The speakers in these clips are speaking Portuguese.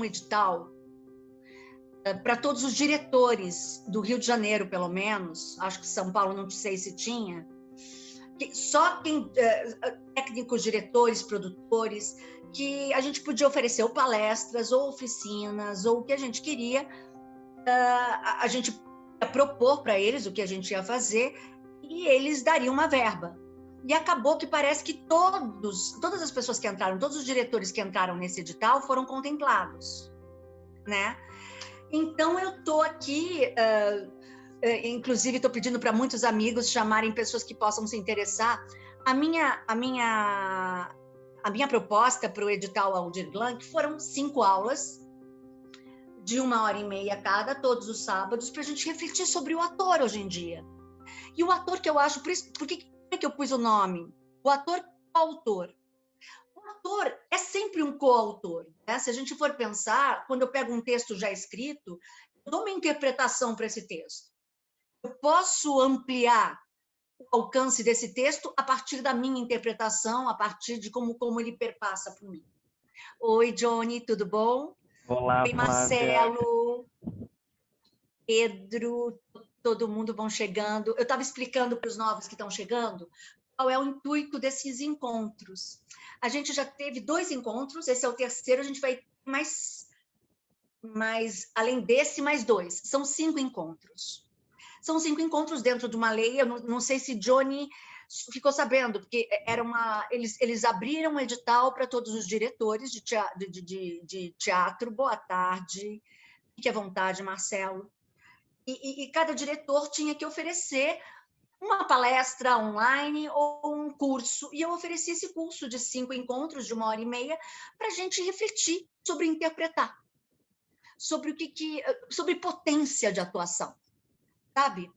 edital para todos os diretores do Rio de Janeiro, pelo menos, acho que São Paulo não sei se tinha, que só quem, técnicos, diretores, produtores, que a gente podia oferecer ou palestras, ou oficinas, ou o que a gente queria, a gente ia propor para eles o que a gente ia fazer e eles dariam uma verba. E acabou que parece que todas as pessoas que entraram, todos os diretores que entraram nesse edital foram contemplados, né? Então, eu estou aqui, inclusive estou pedindo para muitos amigos chamarem pessoas que possam se interessar. A minha proposta para o edital Aldir Blanc foram 5 aulas, de 1h30 cada, todos os sábados, para a gente refletir sobre o ator hoje em dia. E o ator que eu acho, por que eu pus o nome? O ator coautor. O ator é sempre um coautor, né? Se a gente for pensar, quando eu pego um texto já escrito, eu dou uma interpretação para esse texto. Eu posso ampliar o alcance desse texto a partir da minha interpretação, a partir de como ele perpassa por mim. Oi, Johnny, tudo bom? Olá, Oi, Marcelo, Pedro, todo mundo vão chegando. Eu estava explicando para os novos que estão chegando qual é o intuito desses encontros. A gente já teve 2 encontros, esse é o terceiro, a gente vai mais além desse, mais 2. São 5 encontros. São 5 encontros dentro de uma lei, eu não sei se Johnny ficou sabendo, porque eles abriram um edital para todos os diretores de teatro. Boa tarde, fique à vontade, Marcelo. E cada diretor tinha que oferecer uma palestra online ou um curso, e eu ofereci esse curso de 5 encontros de 1h30 para a gente refletir sobre interpretar, sobre sobre potência de atuação, sabe?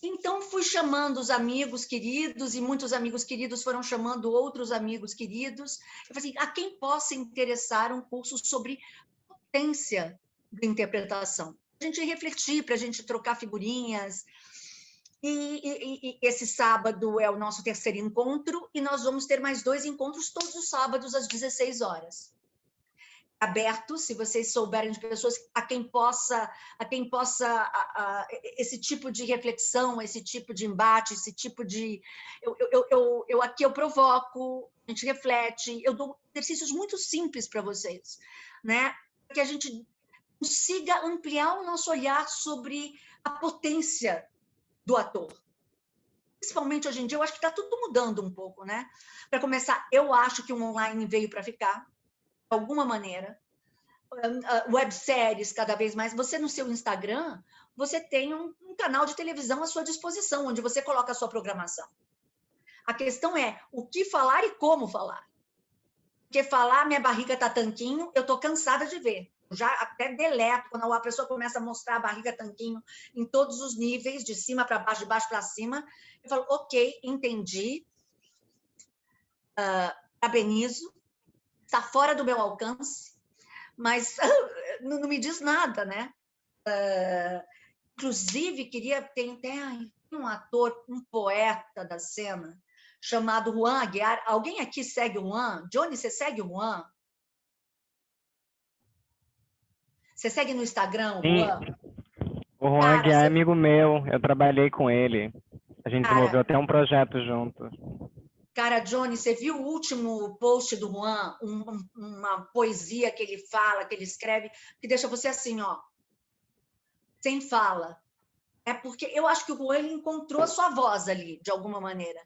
Então, fui chamando os amigos queridos, e muitos amigos queridos foram chamando outros amigos queridos. Eu falei assim, a quem possa interessar um curso sobre potência de interpretação. A gente refletir, para a gente trocar figurinhas. E esse sábado é o nosso terceiro encontro, e nós vamos ter mais 2 encontros todos os sábados, às 16 horas. Aberto, se vocês souberem de pessoas a quem possa esse tipo de reflexão, esse tipo de embate, esse tipo de... Aqui eu provoco, a gente reflete, eu dou exercícios muito simples para vocês, né? Que a gente consiga ampliar o nosso olhar sobre a potência do ator. Principalmente hoje em dia, eu acho que está tudo mudando um pouco, né? Para começar, eu acho que o online veio para ficar, de alguma maneira. Webséries, cada vez mais. Você, no seu Instagram, você tem um canal de televisão à sua disposição, onde você coloca a sua programação. A questão é o que falar e como falar. Porque falar, minha barriga está tanquinho, eu estou cansada de ver. Eu já até deleto quando a pessoa começa a mostrar a barriga tanquinho em todos os níveis, de cima para baixo, de baixo para cima. Eu falo, ok, entendi. Parabenizo. Está fora do meu alcance, mas não me diz nada, né? Inclusive, tem um ator, um poeta da cena, chamado Juan Aguiar. Alguém aqui segue o Juan? Johnny, você segue o Juan? Você segue no Instagram o Juan? O Juan Aguiar é amigo meu, eu trabalhei com ele. A gente desenvolveu até um projeto junto. Cara, Johnny, você viu o último post do Juan? Uma poesia que ele fala, que ele escreve, que deixa você assim, ó, sem fala. É porque eu acho que o Juan, ele encontrou a sua voz ali, de alguma maneira.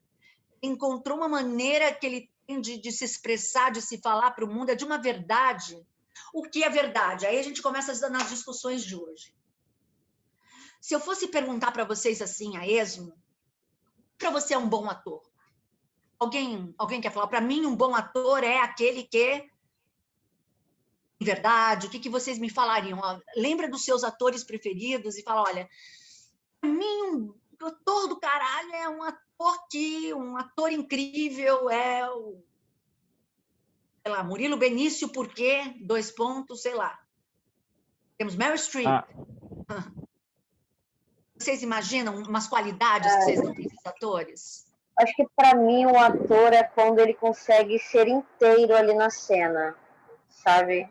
Encontrou uma maneira que ele tem de se expressar, de se falar para o mundo, é de uma verdade. O que é verdade? Aí a gente começa nas discussões de hoje. Se eu fosse perguntar para vocês assim, a esmo, para você é um bom ator? Alguém quer falar? Para mim, um bom ator é aquele que... Verdade, o que vocês me falariam? Lembra dos seus atores preferidos e fala, olha, para mim, um ator do caralho é um ator incrível, é o... sei lá, Murilo Benício, por quê? 2 pontos, sei lá. Temos Meryl Streep. Vocês imaginam umas qualidades que vocês dão para esses atores? Acho que, para mim, o ator é quando ele consegue ser inteiro ali na cena, sabe?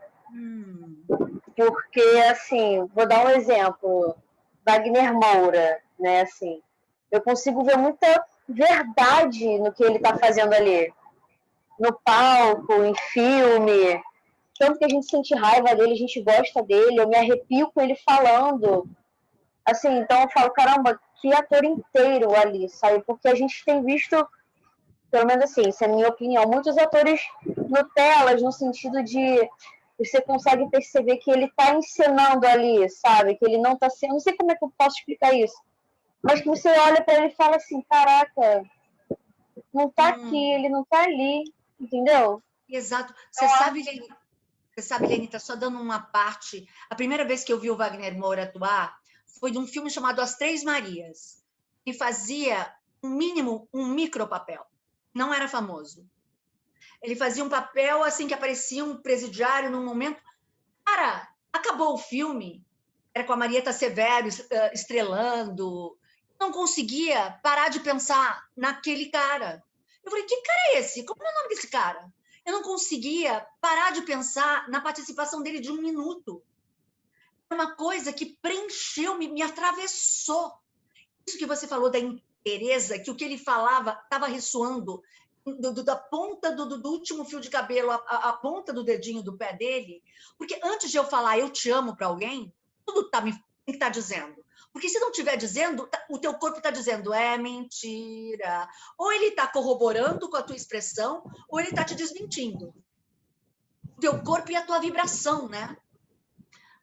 porque, assim, vou dar um exemplo, Wagner Moura, né, assim, eu consigo ver muita verdade no que ele está fazendo ali, no palco, em filme, tanto que a gente sente raiva dele, a gente gosta dele, eu me arrepio com ele falando, assim, então eu falo, caramba, que ator inteiro ali, sabe, porque a gente tem visto, pelo menos assim, essa é a minha opinião, muitos atores Nutelas, no sentido de você consegue perceber que ele está encenando ali, sabe? Que ele não está sendo. Não sei como é que eu posso explicar isso. Mas que você olha para ele e fala assim: caraca, não está aqui, ele não está ali, entendeu? Exato. Você sabe, Lenita, só dando uma parte. A primeira vez que eu vi o Wagner Moura atuar foi de um filme chamado As Três Marias, que fazia, no mínimo, um micropapel. Não era famoso. Ele fazia um papel assim que aparecia um presidiário num momento. Cara, acabou o filme. Era com a Marieta Severo estrelando. Não conseguia parar de pensar naquele cara. Eu falei, que cara é esse? Como é o nome desse cara? Eu não conseguia parar de pensar na participação dele de 1 minuto. É uma coisa que preencheu, me atravessou. Isso que você falou da inteireza, que o que ele falava estava ressoando da ponta do último fio de cabelo, a ponta do dedinho do pé dele, porque antes de eu falar eu te amo para alguém, tudo tem que estar dizendo. Porque se não estiver dizendo, o teu corpo está dizendo é mentira. Ou ele está corroborando com a tua expressão, ou ele está te desmentindo. O teu corpo e a tua vibração, né?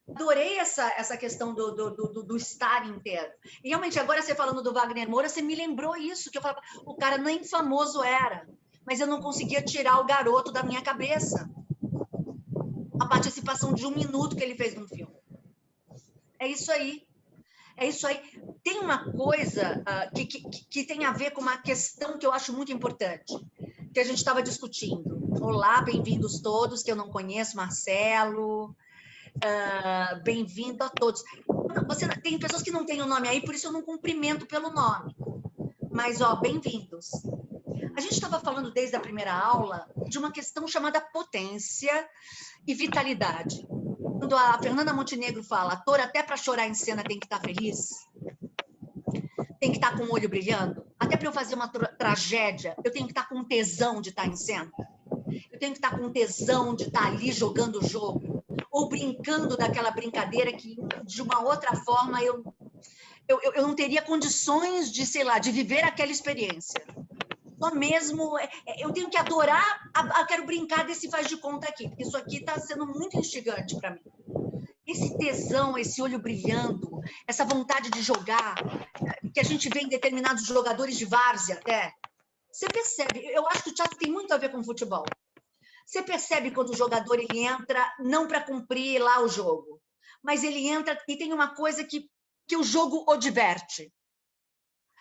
Adorei essa questão do estar inteiro. E realmente, agora você falando do Wagner Moura, você me lembrou isso, que eu falava, o cara nem famoso era, mas eu não conseguia tirar o garoto da minha cabeça. A participação de 1 minuto que ele fez num filme. É isso aí. É isso aí. Tem uma coisa que tem a ver com uma questão que eu acho muito importante, que a gente estava discutindo. Olá, bem-vindos todos, que eu não conheço, Marcelo. Bem-vindo a todos. Tem pessoas que não têm o nome aí, por isso eu não cumprimento pelo nome. Mas, bem-vindos. A gente estava falando desde a primeira aula de uma questão chamada potência e vitalidade. Quando a Fernanda Montenegro fala, ator até para chorar em cena tem que estar feliz, tem que estar com o olho brilhando, até para eu fazer uma tragédia, eu tenho que estar com tesão de estar em cena. Eu tenho que estar com tesão de estar ali jogando o jogo, ou brincando daquela brincadeira que, de uma outra forma, eu não teria condições de, sei lá, de viver aquela experiência. Só mesmo, eu tenho que adorar, quero brincar desse faz de conta aqui, porque isso aqui está sendo muito instigante para mim. Esse tesão, esse olho brilhando, essa vontade de jogar, que a gente vê em determinados jogadores de várzea até, você percebe, eu acho que o teatro tem muito a ver com o futebol. Você percebe quando o jogador ele entra, não para cumprir lá o jogo, mas ele entra e tem uma coisa que o jogo o diverte.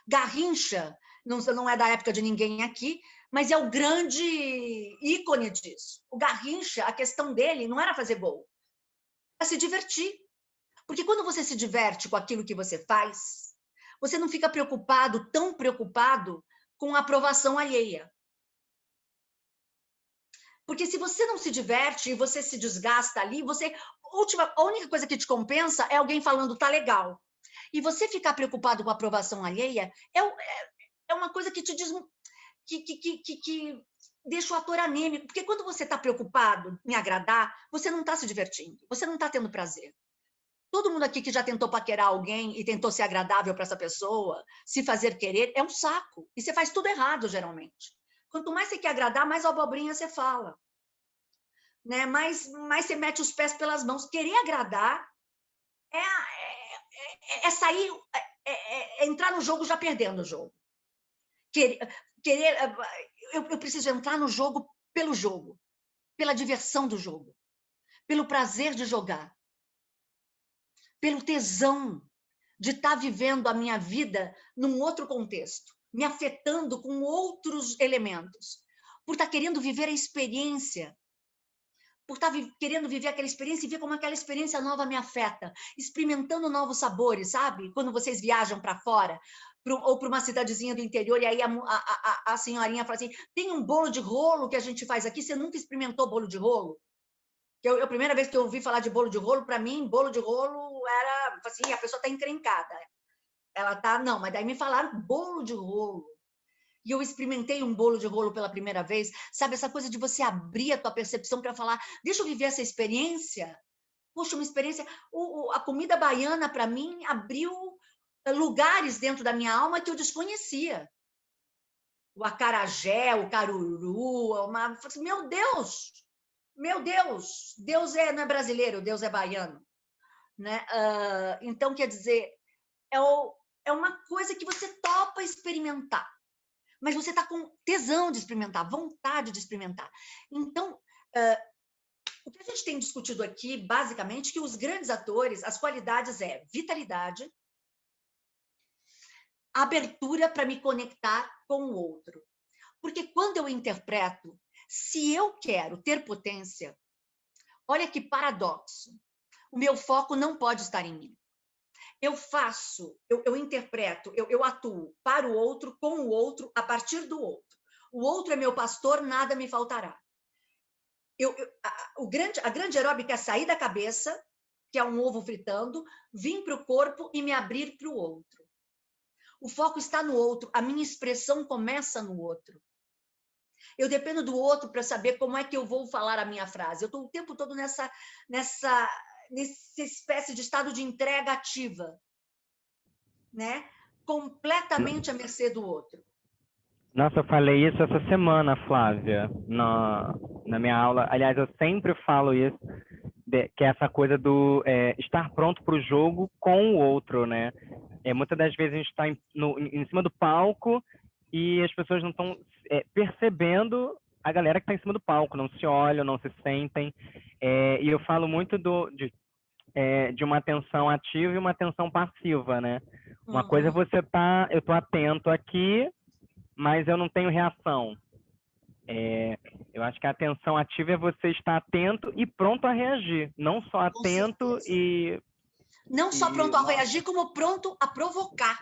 Garrincha, não é da época de ninguém aqui, mas é o grande ícone disso. O Garrincha, a questão dele não era fazer gol, era se divertir. Porque quando você se diverte com aquilo que você faz, você não fica tão preocupado com a aprovação alheia. Porque se você não se diverte e você se desgasta ali, a única coisa que te compensa é alguém falando tá legal. E você ficar preocupado com a aprovação alheia é uma coisa que te diz que deixa o ator anêmico. Porque quando você está preocupado em agradar, você não está se divertindo, você não está tendo prazer. Todo mundo aqui que já tentou paquerar alguém e tentou ser agradável para essa pessoa, se fazer querer, é um saco. E você faz tudo errado, geralmente. Quanto mais você quer agradar, mais abobrinha você fala. Né? Mais você mete os pés pelas mãos. Querer agradar é sair, entrar no jogo já perdendo o jogo. Eu preciso entrar no jogo, pela diversão do jogo, pelo prazer de jogar, pelo tesão de estar vivendo a minha vida num outro contexto, me afetando com outros elementos, por estar querendo viver a experiência, por estar querendo viver aquela experiência e ver como aquela experiência nova me afeta, experimentando novos sabores, sabe? Quando vocês viajam para fora, ou para uma cidadezinha do interior, e aí a senhorinha fala assim, tem um bolo de rolo que a gente faz aqui, você nunca experimentou bolo de rolo? A primeira vez que eu ouvi falar de bolo de rolo, para mim, bolo de rolo era assim, a pessoa está encrencada. Ela tá, não, mas daí me falaram bolo de rolo. E eu experimentei um bolo de rolo pela primeira vez, sabe, essa coisa de você abrir a tua percepção para falar, deixa eu viver essa experiência. Poxa, uma experiência. A comida baiana, para mim, abriu lugares dentro da minha alma que eu desconhecia. O acarajé, o caruru, meu Deus, Deus não é brasileiro, Deus é baiano, né? Então, quer dizer, é uma coisa que você topa experimentar, mas você está com tesão de experimentar, vontade de experimentar. Então, o que a gente tem discutido aqui, basicamente, que os grandes atores, as qualidades vitalidade, abertura para me conectar com o outro. Porque quando eu interpreto, se eu quero ter potência, olha que paradoxo, o meu foco não pode estar em mim. Eu interpreto, eu atuo para o outro, com o outro, a partir do outro. O outro é meu pastor, nada me faltará. A grande aeróbica é sair da cabeça, que é um ovo fritando, vir para o corpo e me abrir para o outro. O foco está no outro, a minha expressão começa no outro. Eu dependo do outro para saber como é que eu vou falar a minha frase. Eu estou o tempo todo nessa espécie de estado de entrega ativa, né? Completamente à mercê do outro. Nossa, eu falei isso essa semana, Flávia, na minha aula. Aliás, eu sempre falo isso, que é essa coisa do estar pronto para o jogo com o outro, né? Muitas das vezes a gente está em cima do palco e as pessoas não estão percebendo a galera que está em cima do palco, não se olham, não se sentem. E eu falo muito de uma atenção ativa e uma atenção passiva, né? Uma coisa é eu estou atento aqui, mas eu não tenho reação. Eu acho que a atenção ativa é você estar atento e pronto a reagir, não só atento e... Não só pronto a reagir, como pronto a provocar.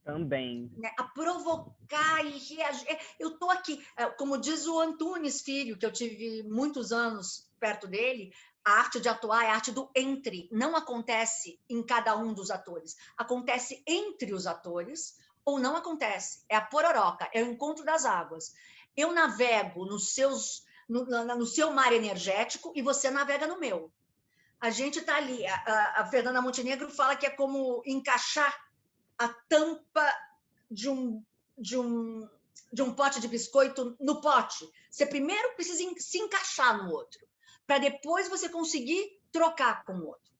Também. Né? A provocar e reagir. Eu estou aqui, como diz o Antunes Filho, que eu tive muitos anos perto dele, a arte de atuar é a arte do entre. Não acontece em cada um dos atores. Acontece entre os atores ou não acontece. É a pororoca, é o encontro das águas. Eu navego no seu mar energético e você navega no meu. A gente está ali. A Fernanda Montenegro fala que é como encaixar a tampa de um pote de biscoito no pote. Você primeiro precisa se encaixar no outro, para depois você conseguir trocar com o outro.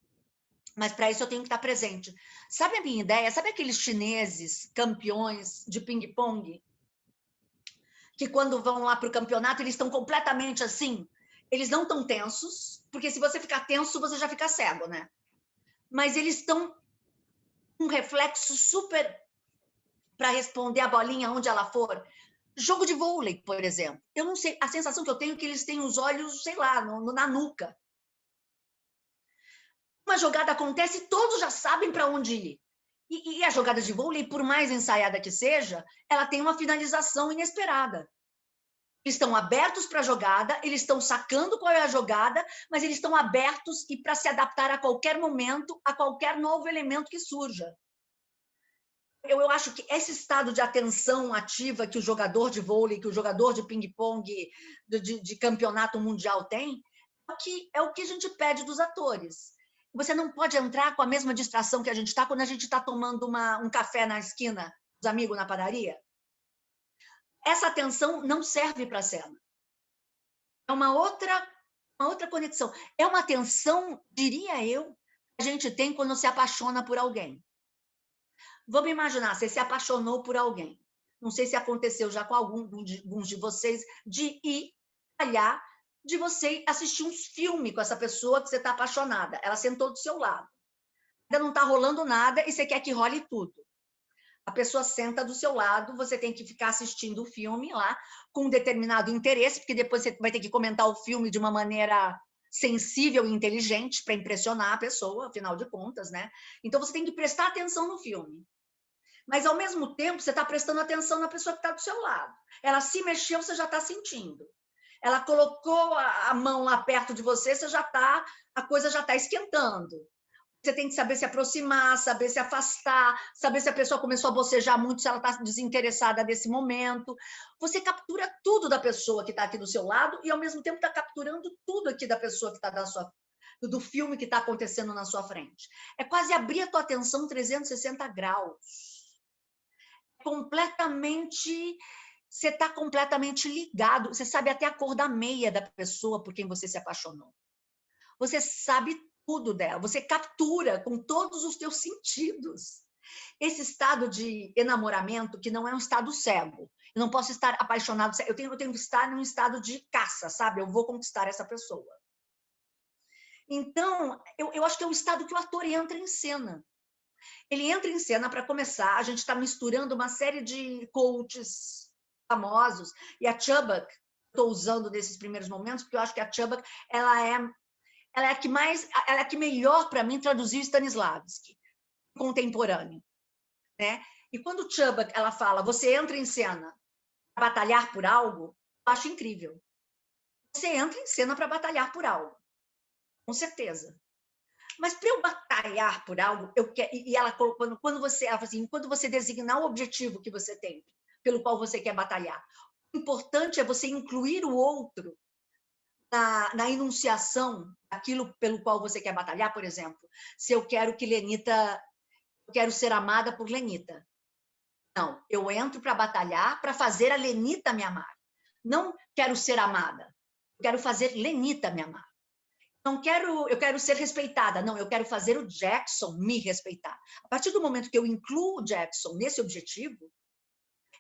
Mas para isso eu tenho que estar presente. Sabe a minha ideia? Sabe aqueles chineses campeões de ping-pong? Que quando vão lá para o campeonato, eles estão completamente assim. Eles não estão tensos, porque se você ficar tenso, você já fica cego, né? Mas eles estão com um reflexo super para responder a bolinha onde ela for. Jogo de vôlei, por exemplo. Eu não sei, a sensação que eu tenho é que eles têm os olhos, sei lá, na nuca. Uma jogada acontece e todos já sabem para onde ir. E a jogada de vôlei, por mais ensaiada que seja, ela tem uma finalização inesperada. Eles estão abertos para a jogada, eles estão sacando qual é a jogada, mas eles estão abertos e para se adaptar a qualquer momento, a qualquer novo elemento que surja. Eu acho que esse estado de atenção ativa que o jogador de vôlei, que o jogador de ping-pong de campeonato mundial tem, é o que a gente pede dos atores. Você não pode entrar com a mesma distração que a gente está quando a gente está tomando um café na esquina, os amigos na padaria. Essa atenção não serve para a cena. É uma outra conexão. É uma atenção, diria eu, que a gente tem quando se apaixona por alguém. Vamos imaginar, você se apaixonou por alguém. Não sei se aconteceu já com alguns de vocês, de ir olhar, de você assistir um filme com essa pessoa que você está apaixonada. Ela sentou do seu lado. Ainda não está rolando nada e você quer que role tudo. A pessoa senta do seu lado, você tem que ficar assistindo o filme lá, com um determinado interesse, porque depois você vai ter que comentar o filme de uma maneira sensível e inteligente para impressionar a pessoa, afinal de contas, né? Então, você tem que prestar atenção no filme. Mas, ao mesmo tempo, você está prestando atenção na pessoa que está do seu lado. Ela se mexeu, você já está sentindo. Ela colocou a mão lá perto de você, a coisa já está esquentando. Você tem que saber se aproximar, saber se afastar, saber se a pessoa começou a bocejar muito, se ela está desinteressada nesse momento. Você captura tudo da pessoa que está aqui do seu lado e, ao mesmo tempo, está capturando tudo aqui da pessoa que está do filme que está acontecendo na sua frente. É quase abrir a tua atenção 360 graus. Você está completamente ligado. Você sabe até a cor da meia da pessoa por quem você se apaixonou. Você sabe tudo dela, você captura com todos os teus sentidos. Esse estado de enamoramento, que não é um estado cego. Eu não posso estar apaixonado, eu tenho que estar num estado de caça, sabe? Eu vou conquistar essa pessoa. Então, eu acho que é um estado que o ator entra em cena. Ele entra em cena, para começar, a gente está misturando uma série de coaches famosos, e a Chubbuck, estou usando nesses primeiros momentos, porque eu acho que a Chubbuck, ela é a que melhor, para mim, traduziu Stanislavski, contemporâneo, né? E quando Chubbuck, ela fala, você entra em cena para batalhar por algo, eu acho incrível. Você entra em cena para batalhar por algo, com certeza. Mas para eu batalhar por algo, eu quero, e ela colocando, ela fala assim, quando você designar o objetivo que você tem, pelo qual você quer batalhar, o importante é você incluir o outro na enunciação daquilo pelo qual você quer batalhar. Por exemplo, se eu quero eu quero ser amada por Lenita. Não, eu entro para batalhar para fazer a Lenita me amar. Não quero ser amada, eu quero fazer Lenita me amar. Eu quero ser respeitada. Não, eu quero fazer o Jackson me respeitar. A partir do momento que eu incluo o Jackson nesse objetivo,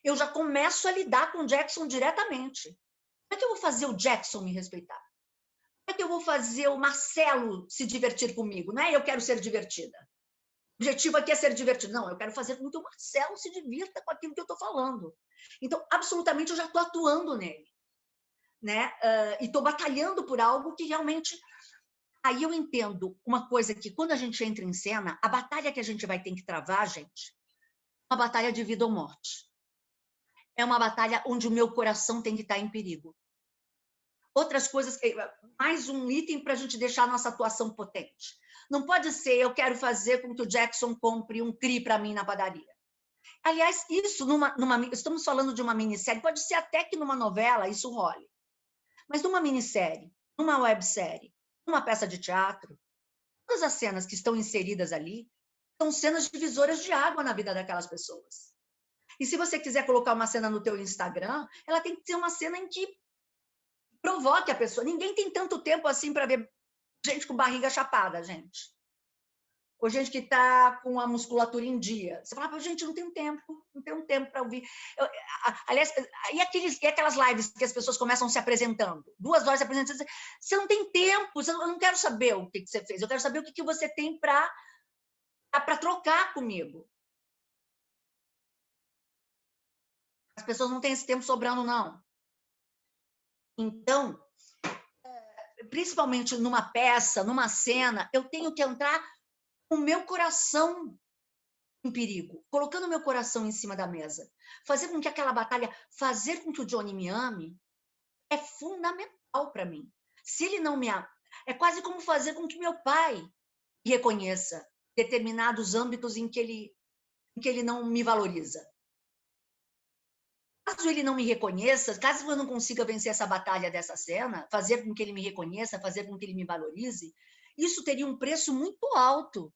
eu já começo a lidar com o Jackson diretamente. Como é que eu vou fazer o Jackson me respeitar? Como é que eu vou fazer o Marcelo se divertir comigo? Não é eu quero ser divertida. O objetivo aqui é ser divertido. Não, eu quero fazer com que o Marcelo se divirta com aquilo que eu estou falando. Então, absolutamente, eu já estou atuando nele. Né? E estou batalhando por algo que realmente... Aí eu entendo uma coisa que, quando a gente entra em cena, a batalha que a gente vai ter que travar, gente, é uma batalha de vida ou morte. É uma batalha onde o meu coração tem que estar em perigo. Outras coisas, mais um item para a gente deixar a nossa atuação potente. Não pode ser, eu quero fazer com que o Jackson compre um CRI para mim na padaria. Aliás, isso, estamos falando de uma minissérie, pode ser até que numa novela isso role. Mas numa minissérie, numa websérie, numa peça de teatro, todas as cenas que estão inseridas ali são cenas divisoras de água na vida daquelas pessoas. E se você quiser colocar uma cena no teu Instagram, ela tem que ser uma cena em que provoque a pessoa. Ninguém tem tanto tempo assim para ver gente com barriga chapada, gente. Ou gente que está com a musculatura em dia. Você fala, gente, não tenho tempo para ouvir. Aliás, e aquelas lives que as pessoas começam se apresentando? 2 horas se apresentando. Você não tem tempo, eu não quero saber o que você fez, eu quero saber o que você tem para trocar comigo. As pessoas não têm esse tempo sobrando, não. Então, principalmente numa peça, numa cena, eu tenho que entrar com o meu coração em perigo, colocando o meu coração em cima da mesa. Fazer com que aquela batalha, fazer com que o Johnny me ame, é fundamental para mim. Se ele não me ama, é quase como fazer com que meu pai reconheça determinados âmbitos em que ele não me valoriza. Caso ele não me reconheça, caso eu não consiga vencer essa batalha dessa cena, fazer com que ele me reconheça, fazer com que ele me valorize, isso teria um preço muito alto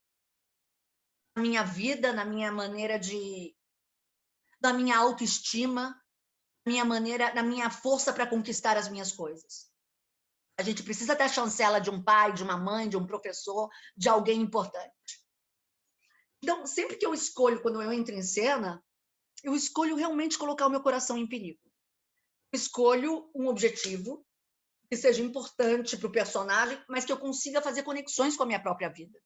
na minha vida, na minha maneira na minha autoestima, na minha força para conquistar as minhas coisas. A gente precisa ter a chancela de um pai, de uma mãe, de um professor, de alguém importante. Então, sempre que eu escolho, quando eu entro em cena, eu escolho realmente colocar o meu coração em perigo. Eu escolho um objetivo que seja importante para o personagem, mas que eu consiga fazer conexões com a minha própria vida.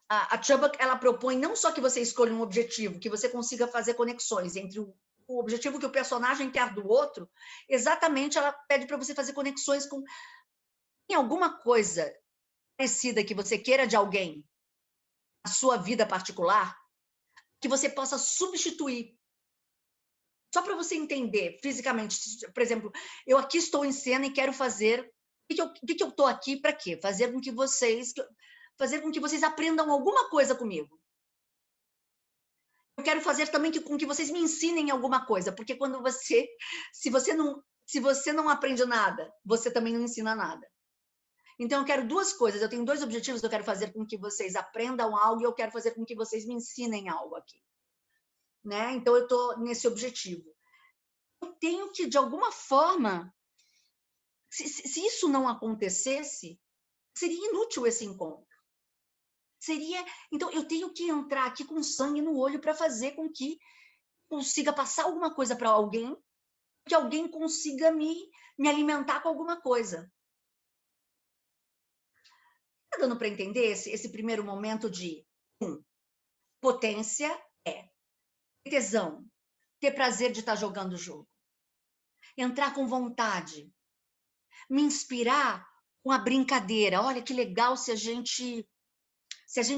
A Chubbuck, ela propõe não só que você escolha um objetivo, que você consiga fazer conexões entre o objetivo que o personagem quer do outro, exatamente ela pede para você fazer conexões com... Tem alguma coisa parecida que você queira de alguém, na sua vida particular, que você possa substituir Só para você entender fisicamente. Por exemplo, eu aqui estou em cena e quero fazer... O que eu estou aqui para quê? Fazer com que vocês aprendam alguma coisa comigo. Eu quero fazer também com que vocês me ensinem alguma coisa, porque quando se você não aprende nada, você também não ensina nada. Então, eu quero duas coisas, eu tenho dois objetivos, eu quero fazer com que vocês aprendam algo e eu quero fazer com que vocês me ensinem algo aqui. Né? Então, eu estou nesse objetivo. Eu tenho que, de alguma forma, se isso não acontecesse, seria inútil esse encontro. Então, eu tenho que entrar aqui com sangue no olho para fazer com que consiga passar alguma coisa para alguém, que alguém consiga me alimentar com alguma coisa. Está dando para entender esse primeiro momento de potência é tesão, ter prazer de estar jogando o jogo, entrar com vontade, me inspirar com a brincadeira. Olha que legal se a gente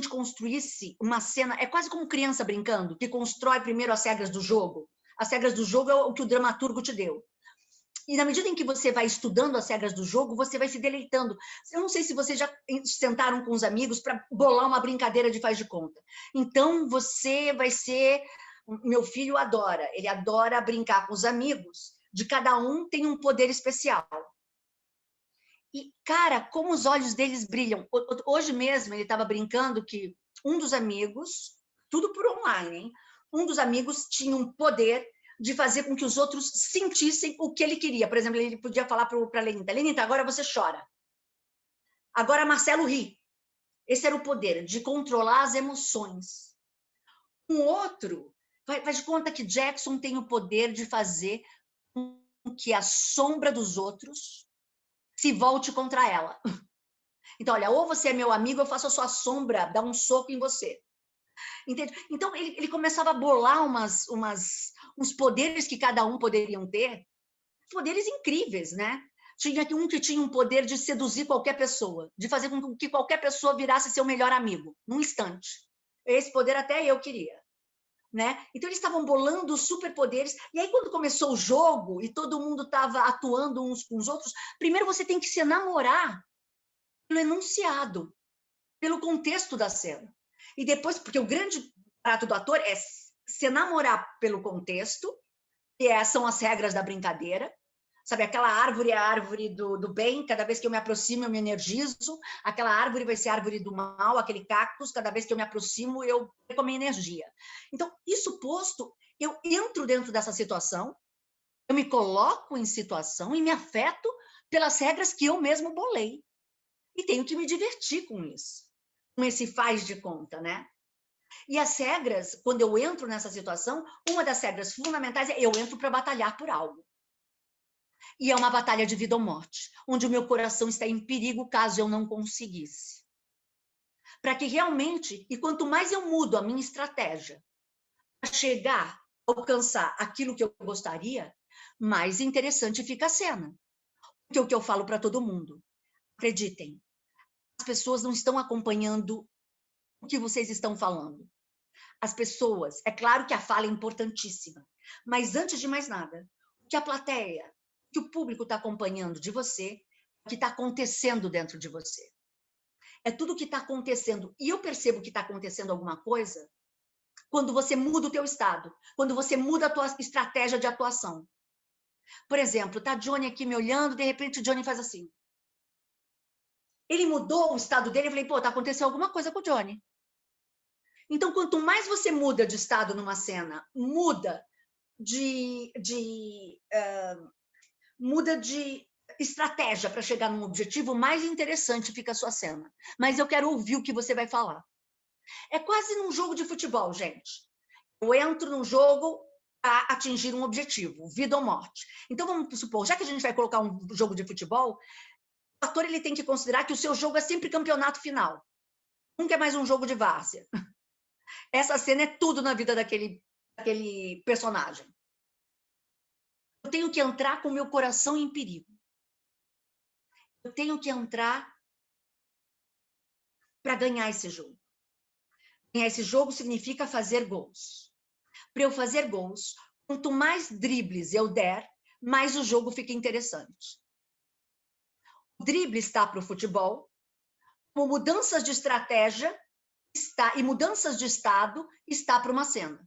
construísse uma cena, é quase como criança brincando, que constrói primeiro as regras do jogo. As regras do jogo é o que o dramaturgo te deu. E na medida em que você vai estudando as regras do jogo, você vai se deleitando. Eu não sei se vocês já sentaram com os amigos para bolar uma brincadeira de faz de conta. Então, você vai ser... Meu filho adora, ele adora brincar com os amigos, de cada um tem um poder especial. E, cara, como os olhos deles brilham. Hoje mesmo ele estava brincando que um dos amigos, tudo por online, hein? Um dos amigos tinha um poder de fazer com que os outros sentissem o que ele queria. Por exemplo, ele podia falar para a Lenita, Lenita, agora você chora. Agora Marcelo ri. Esse era o poder, de controlar as emoções. Um outro, faz de conta que Jackson tem o poder de fazer com que a sombra dos outros se volte contra ela. Então, olha, ou você é meu amigo, eu faço a sua sombra dar um soco em você. Entende? Então, ele começava a bolar uns poderes que cada um poderiam ter, poderes incríveis, né? Tinha um que tinha um poder de seduzir qualquer pessoa, de fazer com que qualquer pessoa virasse seu melhor amigo, num instante. Esse poder até eu queria. Né? Então, eles estavam bolando superpoderes, e aí quando começou o jogo, e todo mundo estava atuando uns com os outros, primeiro você tem que se enamorar pelo enunciado, pelo contexto da cena. E depois, porque o grande prato do ator é se enamorar pelo contexto, que são as regras da brincadeira. Sabe, aquela árvore é a árvore do bem, cada vez que eu me aproximo eu me energizo, aquela árvore vai ser a árvore do mal, aquele cactus, cada vez que eu me aproximo eu perco a minha energia. Então, isso posto, eu entro dentro dessa situação, eu me coloco em situação e me afeto pelas regras que eu mesmo bolei. E tenho que me divertir com isso, com esse faz de conta, né? E as regras, quando eu entro nessa situação, uma das regras fundamentais é eu entro para batalhar por algo. E é uma batalha de vida ou morte, onde o meu coração está em perigo caso eu não conseguisse. Para que realmente, e quanto mais eu mudo a minha estratégia para chegar, alcançar aquilo que eu gostaria, mais interessante fica a cena. Porque o que eu falo para todo mundo, acreditem, as pessoas não estão acompanhando o que vocês estão falando. As pessoas, é claro que a fala é importantíssima, mas antes de mais nada, o que a plateia, que o público está acompanhando de você, o que está acontecendo dentro de você. É tudo o que está acontecendo. E eu percebo que está acontecendo alguma coisa quando você muda o teu estado, quando você muda a tua estratégia de atuação. Por exemplo, tá Johnny aqui me olhando, de repente o Johnny faz assim. Ele mudou o estado dele, eu falei, pô, tá acontecendo alguma coisa com o Johnny. Então, quanto mais você muda de estado numa cena, muda de estratégia para chegar num objetivo, mais interessante fica a sua cena. Mas eu quero ouvir o que você vai falar. É quase num jogo de futebol, gente. Eu entro num jogo para atingir um objetivo, vida ou morte. Então, vamos supor, já que a gente vai colocar um jogo de futebol, o ator ele tem que considerar que o seu jogo é sempre campeonato final. Nunca é mais um jogo de várzea. Essa cena é tudo na vida daquele personagem. Eu tenho que entrar com o meu coração em perigo. Eu tenho que entrar para ganhar esse jogo. Ganhar esse jogo significa fazer gols. Para eu fazer gols, Quanto mais dribles eu der, mais o jogo fica interessante. O drible está para o futebol, como mudanças de estratégia e mudanças de estado está para uma cena.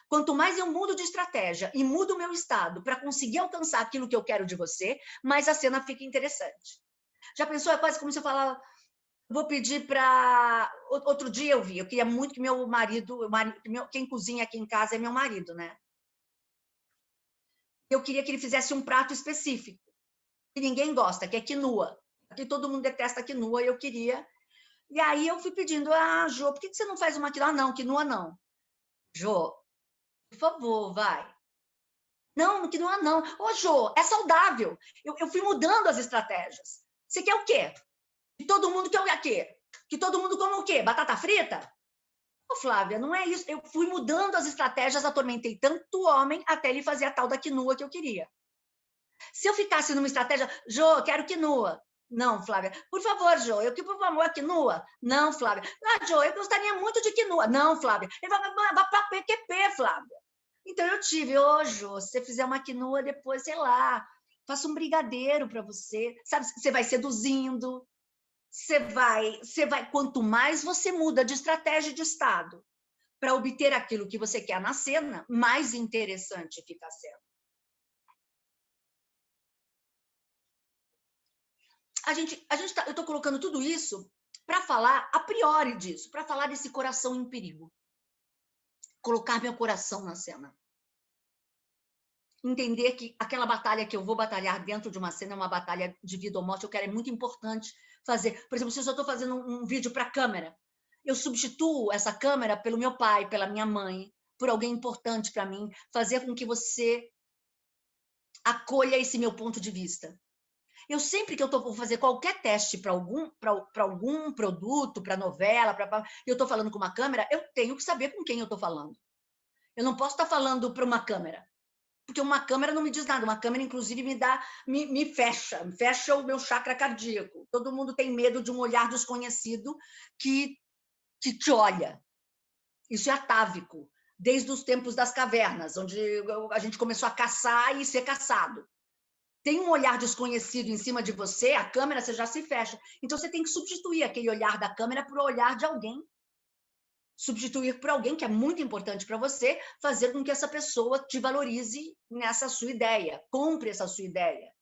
Quanto mais eu mudo de estratégia e mudo o meu estado para conseguir alcançar aquilo que eu quero de você, mais a cena fica interessante. Já pensou? É quase como se eu falar, vou pedir para... Outro dia eu queria muito que meu marido, quem cozinha aqui em casa é meu marido, né? Eu queria que ele fizesse um prato específico, que ninguém gosta, que é quinoa. Aqui todo mundo detesta quinoa, e eu queria. E aí eu fui pedindo, Jô, por que você não faz uma quinoa? Não, quinoa não. Jô, por favor, vai. Não, quinoa não. Ô, Jô, é saudável. Eu fui mudando as estratégias. Você quer o quê? Que todo mundo quer o quê? Que todo mundo come o quê? Batata frita? Ô, Flávia, não é isso. Eu fui mudando as estratégias, atormentei tanto o homem até ele fazer a tal da quinoa que eu queria. Se eu ficasse numa estratégia, Jô, quero quinoa. Não, Flávia. Por favor, Jô, eu quero, por favor, quinoa. Não, Flávia. Jô, eu gostaria muito de quinoa. Não, Flávia. Ele vai para PQP, Flávia. Então eu tive, Jô, se você fizer uma quinoa depois, sei lá, faça um brigadeiro para você. Sabe, você vai seduzindo. Você vai, quanto mais você muda de estratégia de estado para obter aquilo que você quer na cena, mais interessante fica a cena. Eu estou colocando tudo isso para falar a priori disso, para falar desse coração em perigo. Colocar meu coração na cena. Entender que aquela batalha que eu vou batalhar dentro de uma cena é uma batalha de vida ou morte, eu quero, é muito importante fazer. Por exemplo, se eu estou fazendo um vídeo para a câmera, eu substituo essa câmera pelo meu pai, pela minha mãe, por alguém importante para mim, fazer com que você acolha esse meu ponto de vista. Eu sempre que eu vou fazer qualquer teste para algum produto, para novela, eu estou falando com uma câmera, eu tenho que saber com quem eu estou falando. Eu não posso estar falando para uma câmera, porque uma câmera não me diz nada. Uma câmera, inclusive, me fecha o meu chakra cardíaco. Todo mundo tem medo de um olhar desconhecido que te olha. Isso é atávico, desde os tempos das cavernas, onde a gente começou a caçar e ser caçado. Tem um olhar desconhecido em cima de você, a câmera, você já se fecha. Então, você tem que substituir aquele olhar da câmera por um olhar de alguém. Substituir por alguém que é muito importante para você, fazer com que essa pessoa te valorize nessa sua ideia, compre essa sua ideia.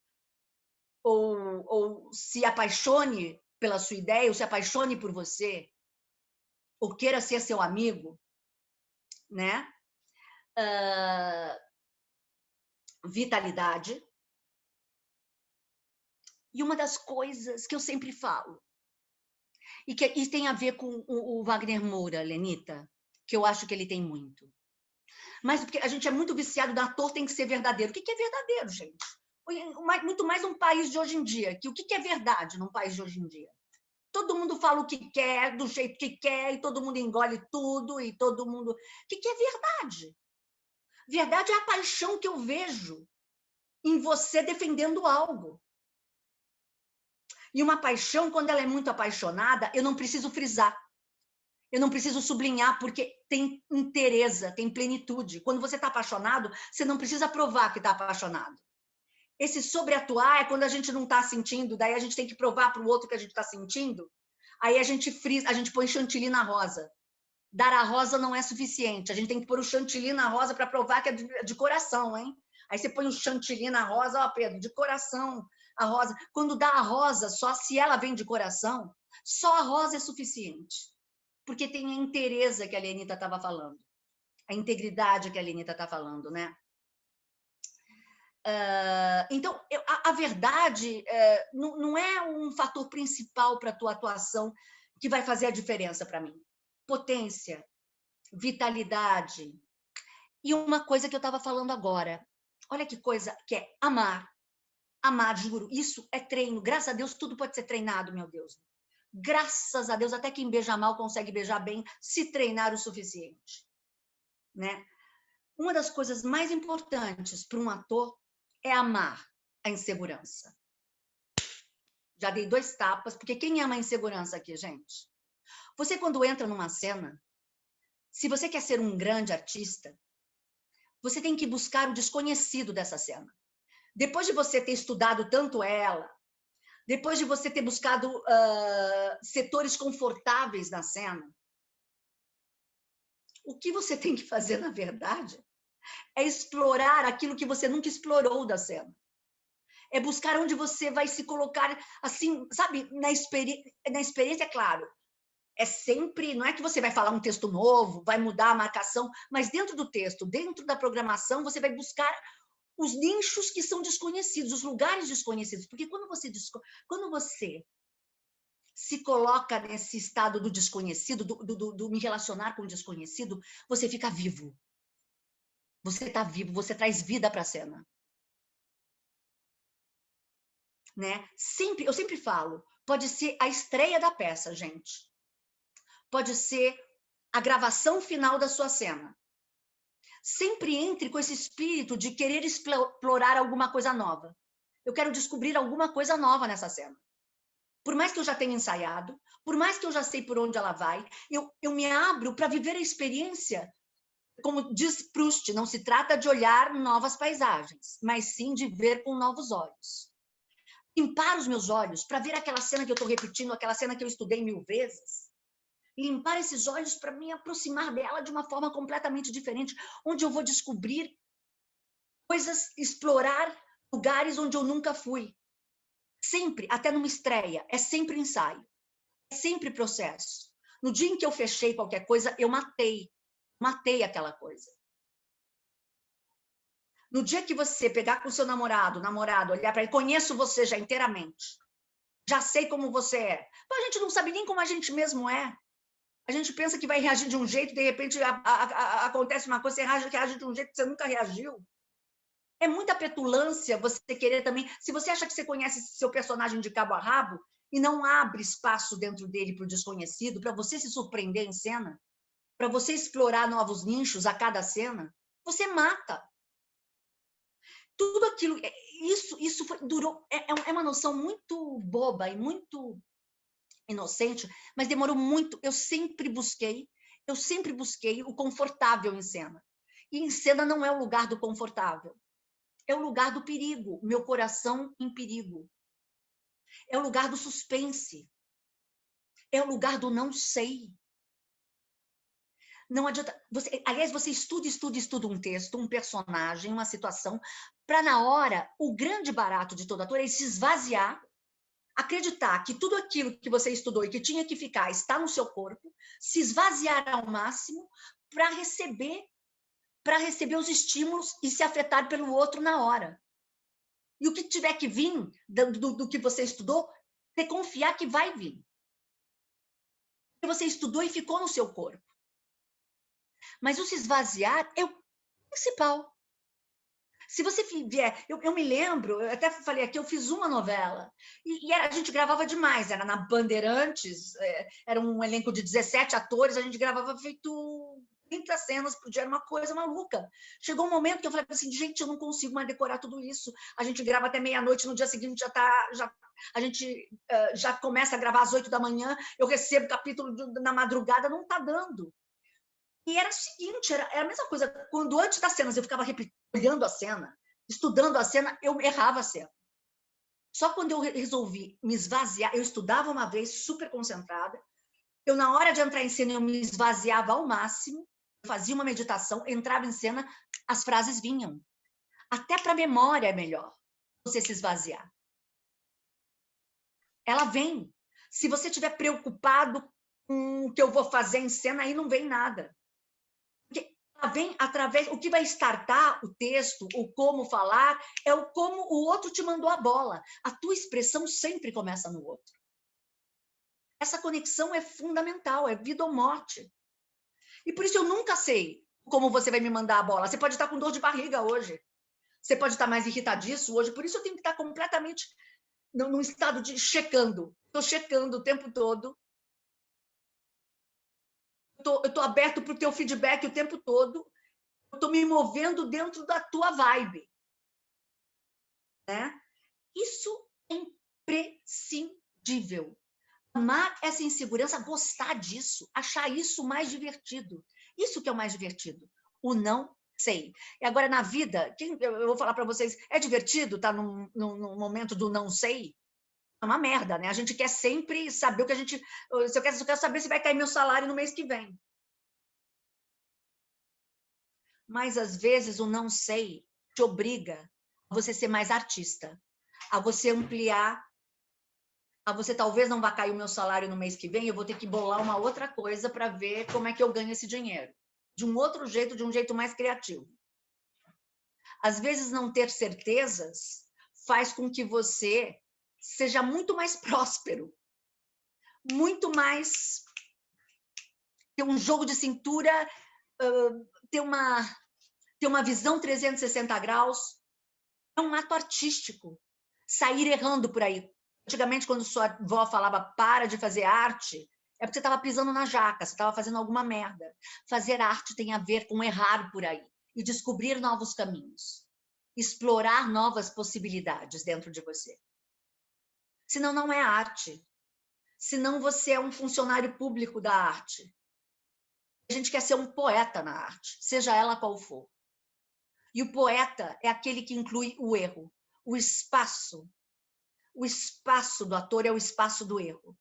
Ou se apaixone pela sua ideia, ou se apaixone por você, ou queira ser seu amigo, né? Vitalidade. E uma das coisas que eu sempre falo, e que tem a ver com o Wagner Moura, Lenita, que eu acho que ele tem muito. Mas porque a gente é muito viciado no ator tem que ser verdadeiro. O que é verdadeiro, gente? Muito mais num país de hoje em dia. O que é verdade num país de hoje em dia? Todo mundo fala o que quer, do jeito que quer, e todo mundo engole tudo, e todo mundo... O que é verdade? Verdade é a paixão que eu vejo em você defendendo algo. E uma paixão, quando ela é muito apaixonada, eu não preciso frisar. Eu não preciso sublinhar, porque tem inteireza, tem plenitude. Quando você está apaixonado, você não precisa provar que está apaixonado. Esse sobreatuar é quando a gente não está sentindo, daí a gente tem que provar para o outro que a gente está sentindo. Aí a gente frisa, a gente põe chantilly na rosa. Dar a rosa não é suficiente. A gente tem que pôr o chantilly na rosa para provar que é de coração, hein? Aí você põe o chantilly na rosa, ó, Pedro, de coração, a rosa. Quando dá a rosa, só se ela vem de coração, só a rosa é suficiente. Porque tem a inteireza que a Lenita estava falando. A integridade que a Lenita está falando, né? Então, a verdade não é um fator principal para a tua atuação que vai fazer a diferença para mim. Potência, vitalidade. E uma coisa que eu estava falando agora, olha que coisa, que é amar. Amar, juro, isso é treino. Graças a Deus, tudo pode ser treinado, meu Deus. Graças a Deus, até quem beija mal consegue beijar bem, se treinar o suficiente. Né? Uma das coisas mais importantes para um ator é amar a insegurança. Já dei 2 tapas, porque quem ama a insegurança aqui, gente? Você, quando entra numa cena, se você quer ser um grande artista, Você tem que buscar o desconhecido dessa cena. Depois de você ter estudado tanto ela, depois de você ter buscado setores confortáveis na cena, o que você tem que fazer, na verdade, é explorar aquilo que você nunca explorou da cena. É buscar onde você vai se colocar, assim, sabe, na experiência, é claro. É sempre, não é que você vai falar um texto novo, vai mudar a marcação, mas dentro do texto, dentro da programação, você vai buscar os nichos que são desconhecidos, os lugares desconhecidos. Porque quando você se coloca nesse estado do desconhecido, do me relacionar com o desconhecido, você fica vivo. Você está vivo, você traz vida para a cena. Né? Eu sempre falo, pode ser a estreia da peça, gente. Pode ser a gravação final da sua cena. Sempre entre com esse espírito de querer explorar alguma coisa nova. Eu quero descobrir alguma coisa nova nessa cena. Por mais que eu já tenha ensaiado, por mais que eu já sei por onde ela vai, eu me abro para viver a experiência. Como diz Proust, não se trata de olhar novas paisagens, mas sim de ver com novos olhos. Limpar os meus olhos para ver aquela cena que eu estou repetindo, aquela cena que eu estudei 1000 vezes. Limpar esses olhos para me aproximar dela de uma forma completamente diferente, onde eu vou descobrir coisas, explorar lugares onde eu nunca fui. Sempre, até numa estreia, é sempre ensaio, é sempre processo. No dia em que eu fechei qualquer coisa, eu matei aquela coisa. No dia que você pegar com o seu namorado, olhar para ele, conheço você já inteiramente, já sei como você é. Então, a gente não sabe nem como a gente mesmo é. A gente pensa que vai reagir de um jeito, de repente acontece uma coisa, você reage de um jeito que você nunca reagiu. É muita petulância você querer também... Se você acha que você conhece seu personagem de cabo a rabo e não abre espaço dentro dele para o desconhecido, para você se surpreender em cena, para você explorar novos nichos a cada cena, você mata. Tudo aquilo... Isso durou... É uma noção muito boba e muito inocente, mas demorou muito. Eu sempre busquei o confortável em cena. E em cena não é o lugar do confortável. É o lugar do perigo, meu coração em perigo. É o lugar do suspense. É o lugar do não sei. Não adianta... Aliás, você estuda um texto, um personagem, uma situação, para na hora, o grande barato de todo ator é se esvaziar, acreditar que tudo aquilo que você estudou e que tinha que ficar está no seu corpo, se esvaziar ao máximo para receber os estímulos e se afetar pelo outro na hora. E o que tiver que vir do que você estudou, você confiar que vai vir. Porque você estudou e ficou no seu corpo. Mas o se esvaziar é o principal. Se você vier... Eu me lembro, eu até falei aqui, eu fiz uma novela, e a gente gravava demais, era na Bandeirantes, era um elenco de 17 atores, a gente gravava feito 30 cenas por dia, era uma coisa maluca. Chegou um momento que eu falei assim, gente, eu não consigo mais decorar tudo isso. A gente grava até meia-noite, no dia seguinte a gente já começa a gravar às 8 da manhã, eu recebo o capítulo na madrugada, não está dando. E era o seguinte, era a mesma coisa, quando antes das cenas eu ficava olhando a cena, estudando a cena, eu errava a cena. Só quando eu resolvi me esvaziar, eu estudava uma vez, super concentrada, na hora de entrar em cena, eu me esvaziava ao máximo, fazia uma meditação, entrava em cena, as frases vinham. Até para a memória é melhor você se esvaziar. Ela vem. Se você estiver preocupado com o que eu vou fazer em cena, aí não vem nada. Ela vem através... O que vai startar o texto, o como falar, é o como o outro te mandou a bola. A tua expressão sempre começa no outro. Essa conexão é fundamental, é vida ou morte. E por isso eu nunca sei como você vai me mandar a bola. Você pode estar com dor de barriga hoje. Você pode estar mais irritadiço hoje. Por isso eu tenho que estar completamente num estado de checando. Estou checando o tempo todo. Eu estou aberto para o teu feedback o tempo todo. Eu estou me movendo dentro da tua vibe. Né? Isso é imprescindível. Amar essa insegurança, gostar disso, achar isso mais divertido. Isso que é o mais divertido. O não sei. E agora, na vida, eu vou falar para vocês, é divertido estar num momento do não sei? É uma merda, né? A gente quer sempre saber o que a gente... Eu quero saber se vai cair meu salário no mês que vem. Mas, às vezes, o não sei te obriga a você ser mais artista, a você ampliar, a você talvez não vá cair o meu salário no mês que vem, eu vou ter que bolar uma outra coisa para ver como é que eu ganho esse dinheiro. De um outro jeito, de um jeito mais criativo. Às vezes, não ter certezas faz com que você seja muito mais próspero, muito mais... ter um jogo de cintura, ter uma visão 360 graus. É um ato artístico. Sair errando por aí. Antigamente, quando sua avó falava para de fazer arte, é porque você estava pisando na jaca, você estava fazendo alguma merda. Fazer arte tem a ver com errar por aí e descobrir novos caminhos. Explorar novas possibilidades dentro de você. Senão não é arte. Senão você é um funcionário público da arte. A gente quer ser um poeta na arte, seja ela qual for. E o poeta é aquele que inclui o erro, o espaço. O espaço do ator é o espaço do erro.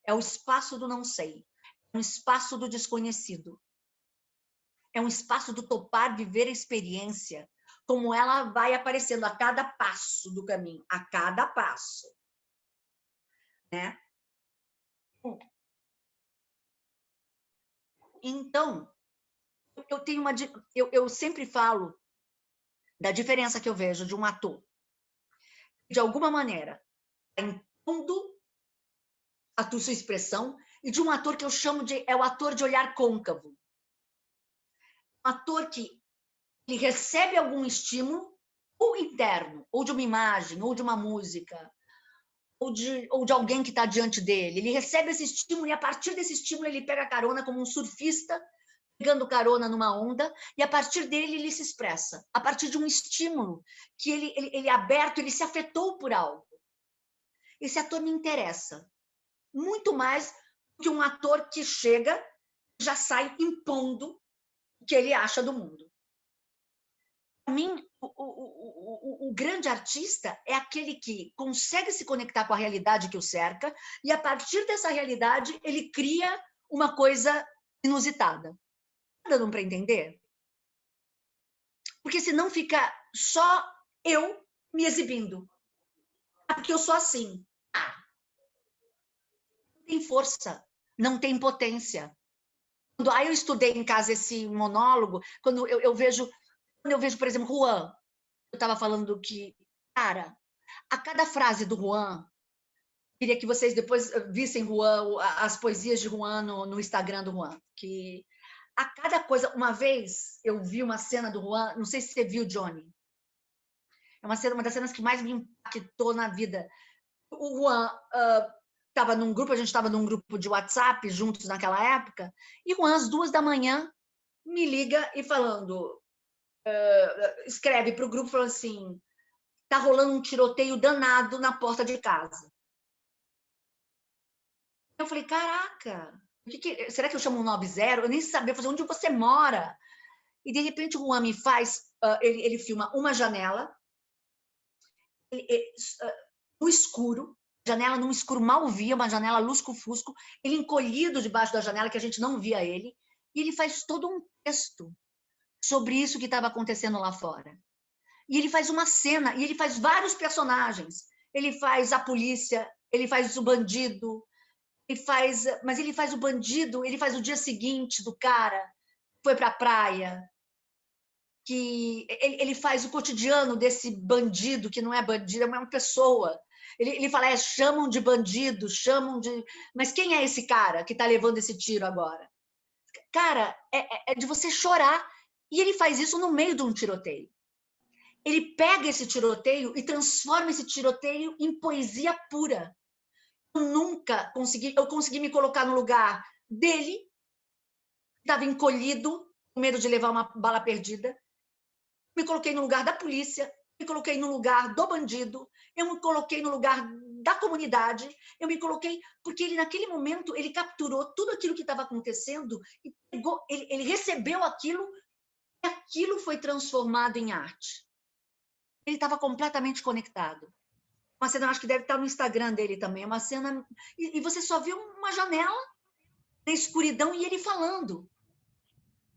É o espaço do não sei. É um espaço do desconhecido. É um espaço do topar, viver a experiência, como ela vai aparecendo a cada passo do caminho, a cada passo. Né? Então, eu sempre falo da diferença que eu vejo de um ator, de alguma maneira, impondo a sua expressão, e de um ator que eu chamo de o ator de olhar côncavo. Um ator que ele recebe algum estímulo, ou interno, ou de uma imagem, ou de uma música, ou de alguém que está diante dele. Ele recebe esse estímulo e, a partir desse estímulo, ele pega carona como um surfista, pegando carona numa onda, e a partir dele ele se expressa, a partir de um estímulo que ele é aberto, ele se afetou por algo. Esse ator me interessa muito mais do que um ator que chega e já sai impondo o que ele acha do mundo. Para mim, o grande artista é aquele que consegue se conectar com a realidade que o cerca e, a partir dessa realidade, ele cria uma coisa inusitada. Está dando para entender? Porque senão fica só eu me exibindo. Porque eu sou assim. Não tem força, não tem potência. Quando eu estudei em casa esse monólogo, quando eu vejo, por exemplo, Juan, eu estava falando que, cara, a cada frase do Juan, queria que vocês depois vissem Juan, as poesias de Juan no Instagram do Juan, que a cada coisa, uma vez eu vi uma cena do Juan, não sei se você viu, Johnny, é uma das cenas que mais me impactou na vida. O Juan estava num grupo, a gente estava num grupo de WhatsApp juntos naquela época, e Juan, às 2h, me liga e falando, escreve para o grupo, falando assim, tá rolando um tiroteio danado na porta de casa. Eu falei, caraca, será que eu chamo um 90? Eu nem sabia fazer onde você mora. E, de repente, o Juan me faz, ele filma uma janela, no escuro, janela num escuro mal via, uma janela lusco-fusco, ele encolhido debaixo da janela, que a gente não via ele, e ele faz todo um texto sobre isso que estava acontecendo lá fora. E ele faz uma cena, e ele faz vários personagens. Ele faz a polícia, ele faz o bandido, mas ele faz o bandido, ele faz o dia seguinte do cara, foi para a praia, que ele faz o cotidiano desse bandido, que não é bandido, é uma pessoa. Ele fala, chamam de bandido, chamam de... Mas quem é esse cara que está levando esse tiro agora? Cara, é de você chorar. E ele faz isso no meio de um tiroteio. Ele pega esse tiroteio e transforma esse tiroteio em poesia pura. Eu consegui me colocar no lugar dele, estava encolhido, com medo de levar uma bala perdida. Me coloquei no lugar da polícia, me coloquei no lugar do bandido, eu me coloquei no lugar da comunidade, eu me coloquei... Porque ele, naquele momento, ele capturou tudo aquilo que estava acontecendo e ele recebeu aquilo aquilo foi transformado em arte. Ele estava completamente conectado. Uma cena, acho que deve estar no Instagram dele também, uma cena... E você só vê uma janela na escuridão e ele falando.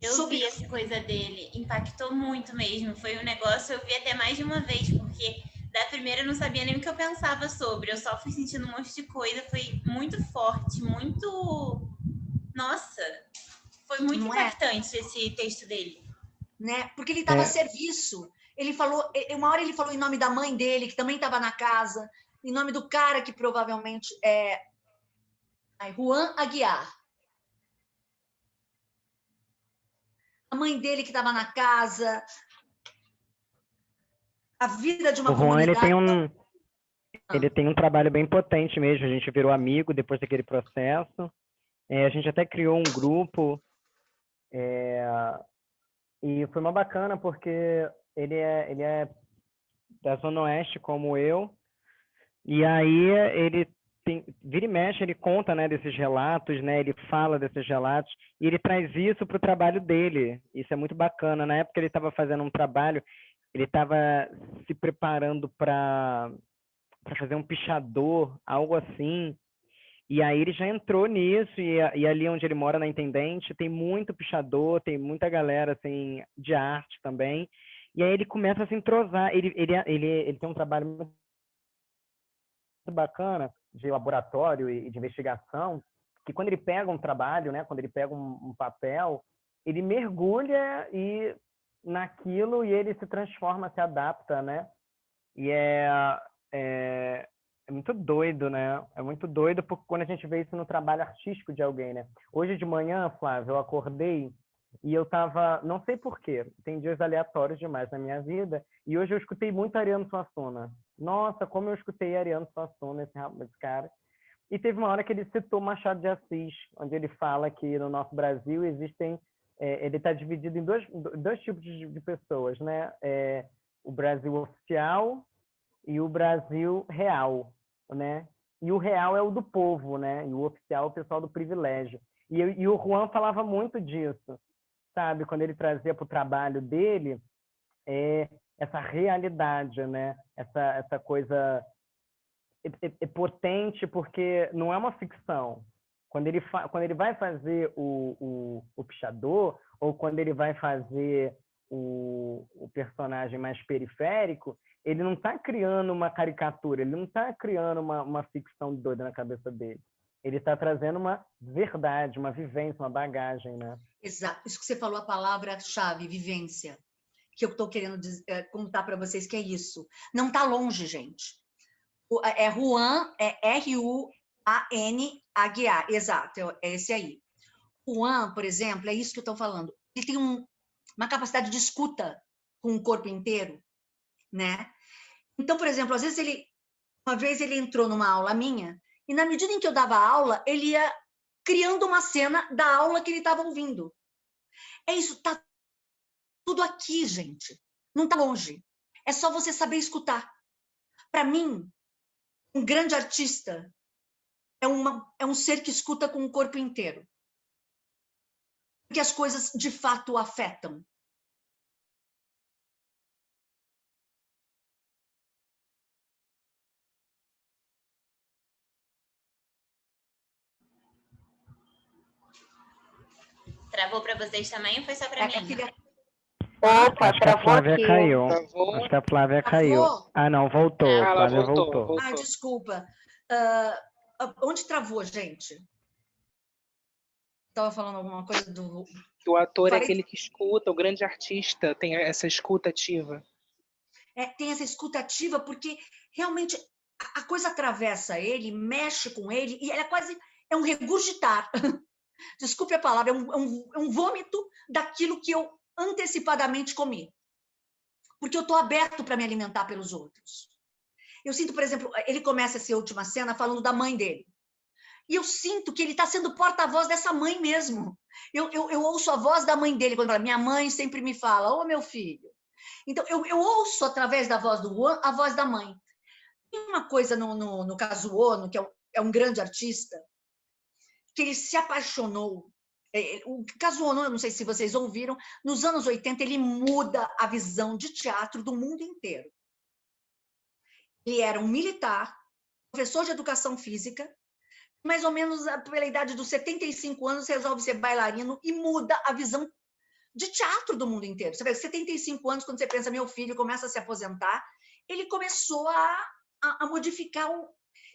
Eu vi essa coisa dele, impactou muito mesmo. Foi um negócio, eu vi até mais de uma vez, porque da primeira eu não sabia nem o que eu pensava sobre. Eu só fui sentindo um monte de coisa, foi muito forte, muito... Nossa, foi muito impactante esse texto dele. Né? Porque ele estava a serviço. Ele falou, uma hora ele falou em nome da mãe dele, que também estava na casa, em nome do cara que provavelmente é Juan Aguiar. A mãe dele que estava na casa, a vida de uma comunidade. Ele tem um trabalho bem potente mesmo, a gente virou amigo depois daquele processo, a gente até criou um grupo, e foi uma bacana porque ele é da Zona Oeste como eu, e aí ele vira e mexe, ele conta, né, desses relatos, né, ele fala desses relatos, e ele traz isso para o trabalho dele. Isso é muito bacana. Na época ele estava fazendo um trabalho, ele estava se preparando para fazer um pichador, algo assim, e aí ele já entrou nisso, e ali onde ele mora, na Intendente, tem muito pichador, tem muita galera assim, de arte também, e aí ele começa a se entrosar. Ele tem um trabalho muito bacana de laboratório e de investigação, que quando ele pega um trabalho, né, quando ele pega um papel, ele mergulha naquilo e ele se transforma, se adapta, né? E é muito doido, né? É muito doido porque quando a gente vê isso no trabalho artístico de alguém, né? Hoje de manhã, Flávio, eu acordei e eu tava, não sei porquê, tem dias aleatórios demais na minha vida, e hoje eu escutei muito Ariano Suassuna. Nossa, como eu escutei Ariano Suassuna, esse cara. E teve uma hora que ele citou Machado de Assis, onde ele fala que no nosso Brasil existem, ele está dividido em dois tipos de pessoas, né? O Brasil oficial e o Brasil real, né? E o real é o do povo, né? E o oficial é o pessoal do privilégio. E o Juan falava muito disso, sabe? Quando ele trazia para o trabalho dele essa realidade, né? Essa coisa é potente porque não é uma ficção. Quando ele vai fazer o pichador, ou quando ele vai fazer o personagem mais periférico, ele não está criando uma caricatura, ele não está criando uma ficção doida na cabeça dele. Ele está trazendo uma verdade, uma vivência, uma bagagem, né? Exato. Isso que você falou, a palavra-chave, vivência, que eu estou querendo contar para vocês que é isso. Não está longe, gente. É Juan, é R-U-A-N Aguiar, exato, é esse aí. Juan, por exemplo, é isso que eu estou falando. Ele tem uma capacidade de escuta com o corpo inteiro, né? Então, por exemplo, às vezes uma vez ele entrou numa aula minha, e na medida em que eu dava aula, ele ia criando uma cena da aula que ele estava ouvindo. É isso, tá tudo aqui, gente. Não tá longe. É só você saber escutar. Para mim, um grande artista é um ser que escuta com o corpo inteiro. Porque as coisas, de fato, o afetam. Travou para vocês também ou foi só para mim? Opa, acho que a Flávia aqui. caiu. Travou? Acho que a Flávia caiu. Ah, não, voltou. Ah, ela Flávia voltou. Ah, desculpa. Onde travou, gente? Estava falando alguma coisa do... O ator é aquele que escuta, o grande artista tem essa escuta ativa. Tem essa escuta ativa porque realmente a coisa atravessa ele, mexe com ele, e ela quase é um regurgitar. Desculpe a palavra, é um vômito daquilo que eu antecipadamente comi. Porque eu estou aberto para me alimentar pelos outros. Eu sinto, por exemplo, ele começa essa última cena falando da mãe dele. E eu sinto que ele está sendo porta-voz dessa mãe mesmo. Eu ouço a voz da mãe dele, quando fala, minha mãe sempre me fala, ô meu filho. Então, eu ouço, através da voz do Juan, a voz da mãe. Tem uma coisa no Kazuo, que é um grande artista, que ele se apaixonou O caso ONU, eu não sei se vocês ouviram, nos anos 80 ele muda a visão de teatro do mundo inteiro. Ele era um militar, professor de educação física, mais ou menos pela idade dos 75 anos resolve ser bailarino e muda a visão de teatro do mundo inteiro. Você vê, 75 anos, quando você pensa, meu filho começa a se aposentar, ele começou a modificar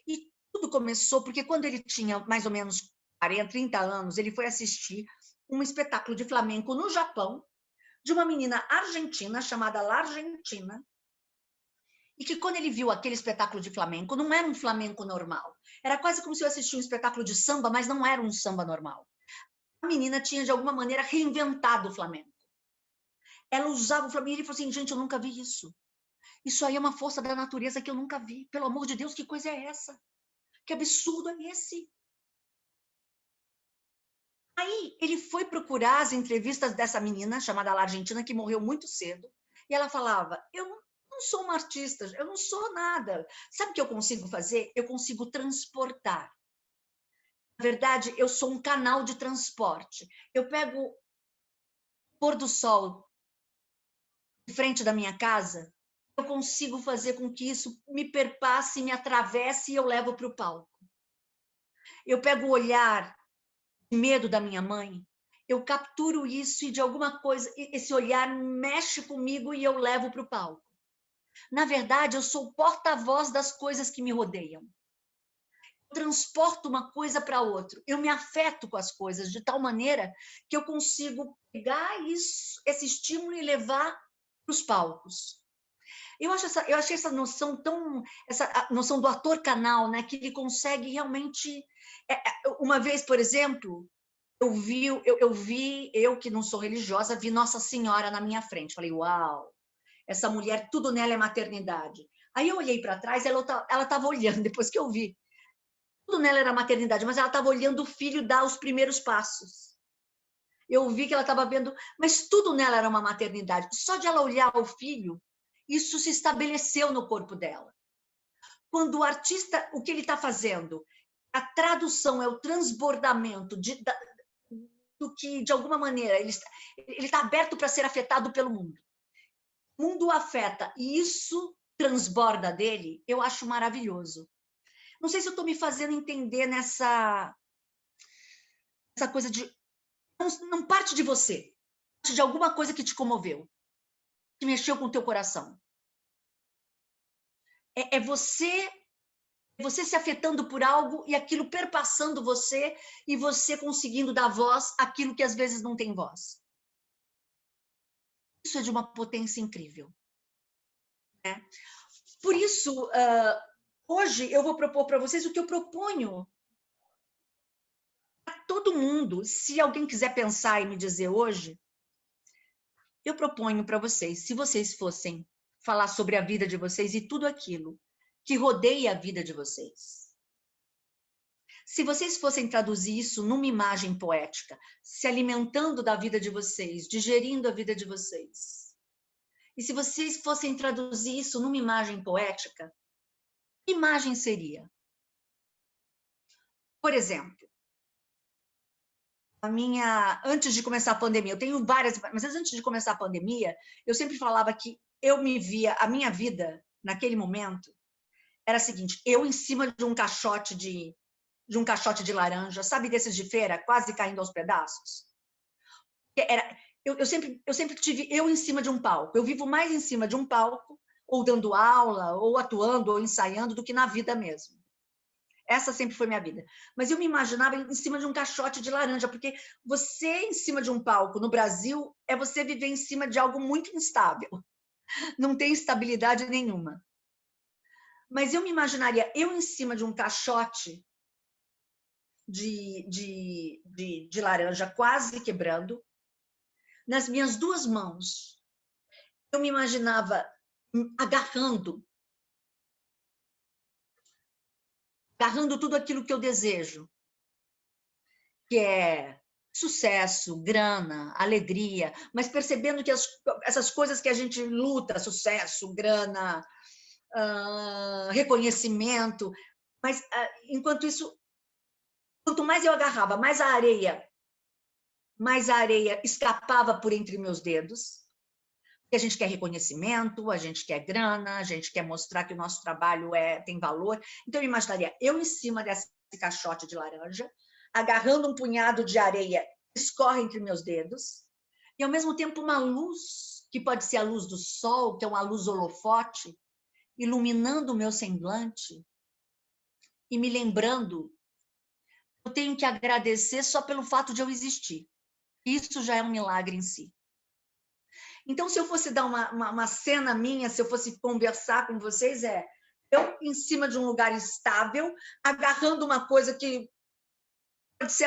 e tudo começou porque quando ele tinha mais ou menos 40, 30 anos, ele foi assistir um espetáculo de flamenco no Japão, de uma menina argentina chamada La Argentina, e que quando ele viu aquele espetáculo de flamenco, não era um flamenco normal. Era quase como se eu assistisse um espetáculo de samba, mas não era um samba normal. A menina tinha, de alguma maneira, reinventado o flamenco. Ela usava o flamenco e ele falou assim, gente, eu nunca vi isso. Isso aí é uma força da natureza que eu nunca vi. Pelo amor de Deus, que coisa é essa? Que absurdo é esse? Aí ele foi procurar as entrevistas dessa menina, chamada La Argentina, que morreu muito cedo, e ela falava, eu não sou uma artista, eu não sou nada. Sabe o que eu consigo fazer? Eu consigo transportar. Na verdade, eu sou um canal de transporte. Eu pego o pôr do sol em frente da minha casa, eu consigo fazer com que isso me perpasse, me atravesse e eu levo para o palco. Eu pego o olhar de medo da minha mãe, eu capturo isso e de alguma coisa, esse olhar mexe comigo e eu levo para o palco. Na verdade, eu sou porta-voz das coisas que me rodeiam. Eu transporto uma coisa para outra. Eu me afeto com as coisas de tal maneira que eu consigo pegar isso, esse estímulo e levar para os palcos. Eu achei essa noção essa noção do ator canal, né, que ele consegue realmente. Uma vez, por exemplo, eu que não sou religiosa, vi Nossa Senhora na minha frente. Falei, uau, essa mulher, tudo nela é maternidade. Aí eu olhei para trás, ela estava olhando, depois que eu vi. Tudo nela era maternidade, mas ela estava olhando o filho dar os primeiros passos. Eu vi que ela estava vendo, mas tudo nela era uma maternidade. Só de ela olhar o filho, isso se estabeleceu no corpo dela. Quando o artista, o que ele está fazendo? A tradução é o transbordamento do que, de alguma maneira, ele está aberto para ser afetado pelo mundo. O mundo o afeta e isso transborda dele, eu acho maravilhoso. Não sei se eu estou me fazendo entender essa coisa de... Não parte de você, parte de alguma coisa que te comoveu, que mexeu com o teu coração. É você se afetando por algo e aquilo perpassando você e você conseguindo dar voz àquilo que às vezes não tem voz. Isso é de uma potência incrível. Né? Por isso, hoje eu vou propor para vocês o que eu proponho a todo mundo. Se alguém quiser pensar e me dizer hoje, eu proponho para vocês, se vocês fossem falar sobre a vida de vocês e tudo aquilo que rodeia a vida de vocês, se vocês fossem traduzir isso numa imagem poética, se alimentando da vida de vocês, digerindo a vida de vocês, e se vocês fossem traduzir isso numa imagem poética, que imagem seria? Por exemplo, antes de começar a pandemia, eu tenho várias, mas antes de começar a pandemia, eu sempre falava que eu me via, a minha vida, naquele momento, era a seguinte, eu em cima de um caixote de laranja, sabe desses de feira, quase caindo aos pedaços? Eu sempre tive eu em cima de um palco. Eu vivo mais em cima de um palco, ou dando aula, ou atuando, ou ensaiando, do que na vida mesmo. Essa sempre foi minha vida. Mas eu me imaginava em cima de um caixote de laranja, porque você em cima de um palco no Brasil é você viver em cima de algo muito instável. Não tem estabilidade nenhuma. Mas eu me imaginaria eu em cima de um caixote de laranja quase quebrando, nas minhas duas mãos. Eu me imaginava agarrando tudo aquilo que eu desejo, que é sucesso, grana, alegria, mas percebendo que essas coisas que a gente luta, sucesso, grana, reconhecimento, mas enquanto isso, quanto mais eu agarrava, mais a areia mais a areia escapava por entre meus dedos. A gente quer reconhecimento, a gente quer grana, a gente quer mostrar que o nosso trabalho tem valor. Então, eu imaginaria eu em cima desse caixote de laranja, agarrando um punhado de areia que escorre entre meus dedos, e, ao mesmo tempo, uma luz, que pode ser a luz do sol, que é uma luz holofote, iluminando o meu semblante e me lembrando que eu tenho que agradecer só pelo fato de eu existir. Isso já é um milagre em si. Então, se eu fosse dar uma cena minha, se eu fosse conversar com vocês, eu em cima de um lugar estável, agarrando uma coisa que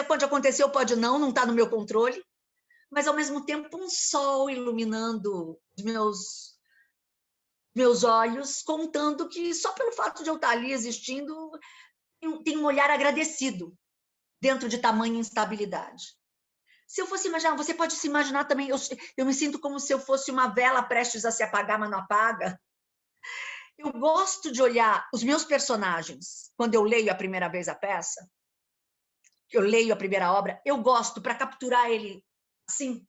pode acontecer ou pode não está no meu controle, mas, ao mesmo tempo, um sol iluminando os meus olhos, contando que só pelo fato de eu estar ali existindo, tem um olhar agradecido dentro de tamanha instabilidade. Se eu fosse imaginar, você pode se imaginar também, eu me sinto como se eu fosse uma vela prestes a se apagar, mas não apaga. Eu gosto de olhar os meus personagens, quando eu leio a primeira vez a peça, eu leio a primeira obra, eu gosto, para capturar ele assim,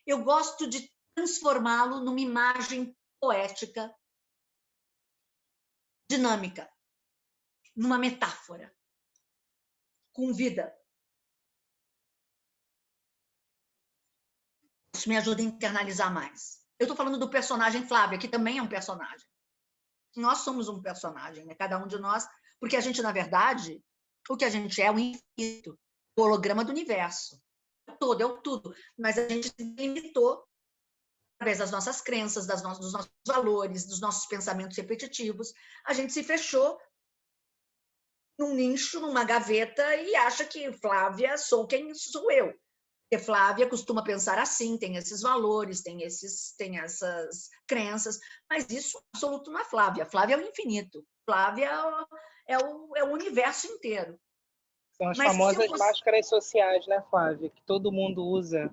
eu gosto de transformá-lo numa imagem poética, dinâmica, numa metáfora, com vida. Isso me ajuda a internalizar mais. Eu estou falando do personagem Flávia, que também é um personagem. Nós somos um personagem, né? Cada um de nós, porque a gente, na verdade, o que a gente é o infinito, o holograma do universo. É o tudo. Mas a gente se limitou através das nossas crenças, dos nossos valores, dos nossos pensamentos repetitivos. A gente se fechou num nicho, numa gaveta, e acha que Flávia sou quem sou eu. Porque Flávia costuma pensar assim, tem esses valores, tem essas crenças, mas isso absoluto não é Flávia. Flávia é o infinito. Flávia é o universo inteiro. São as famosas máscaras sociais, né, Flávia? Que todo mundo usa.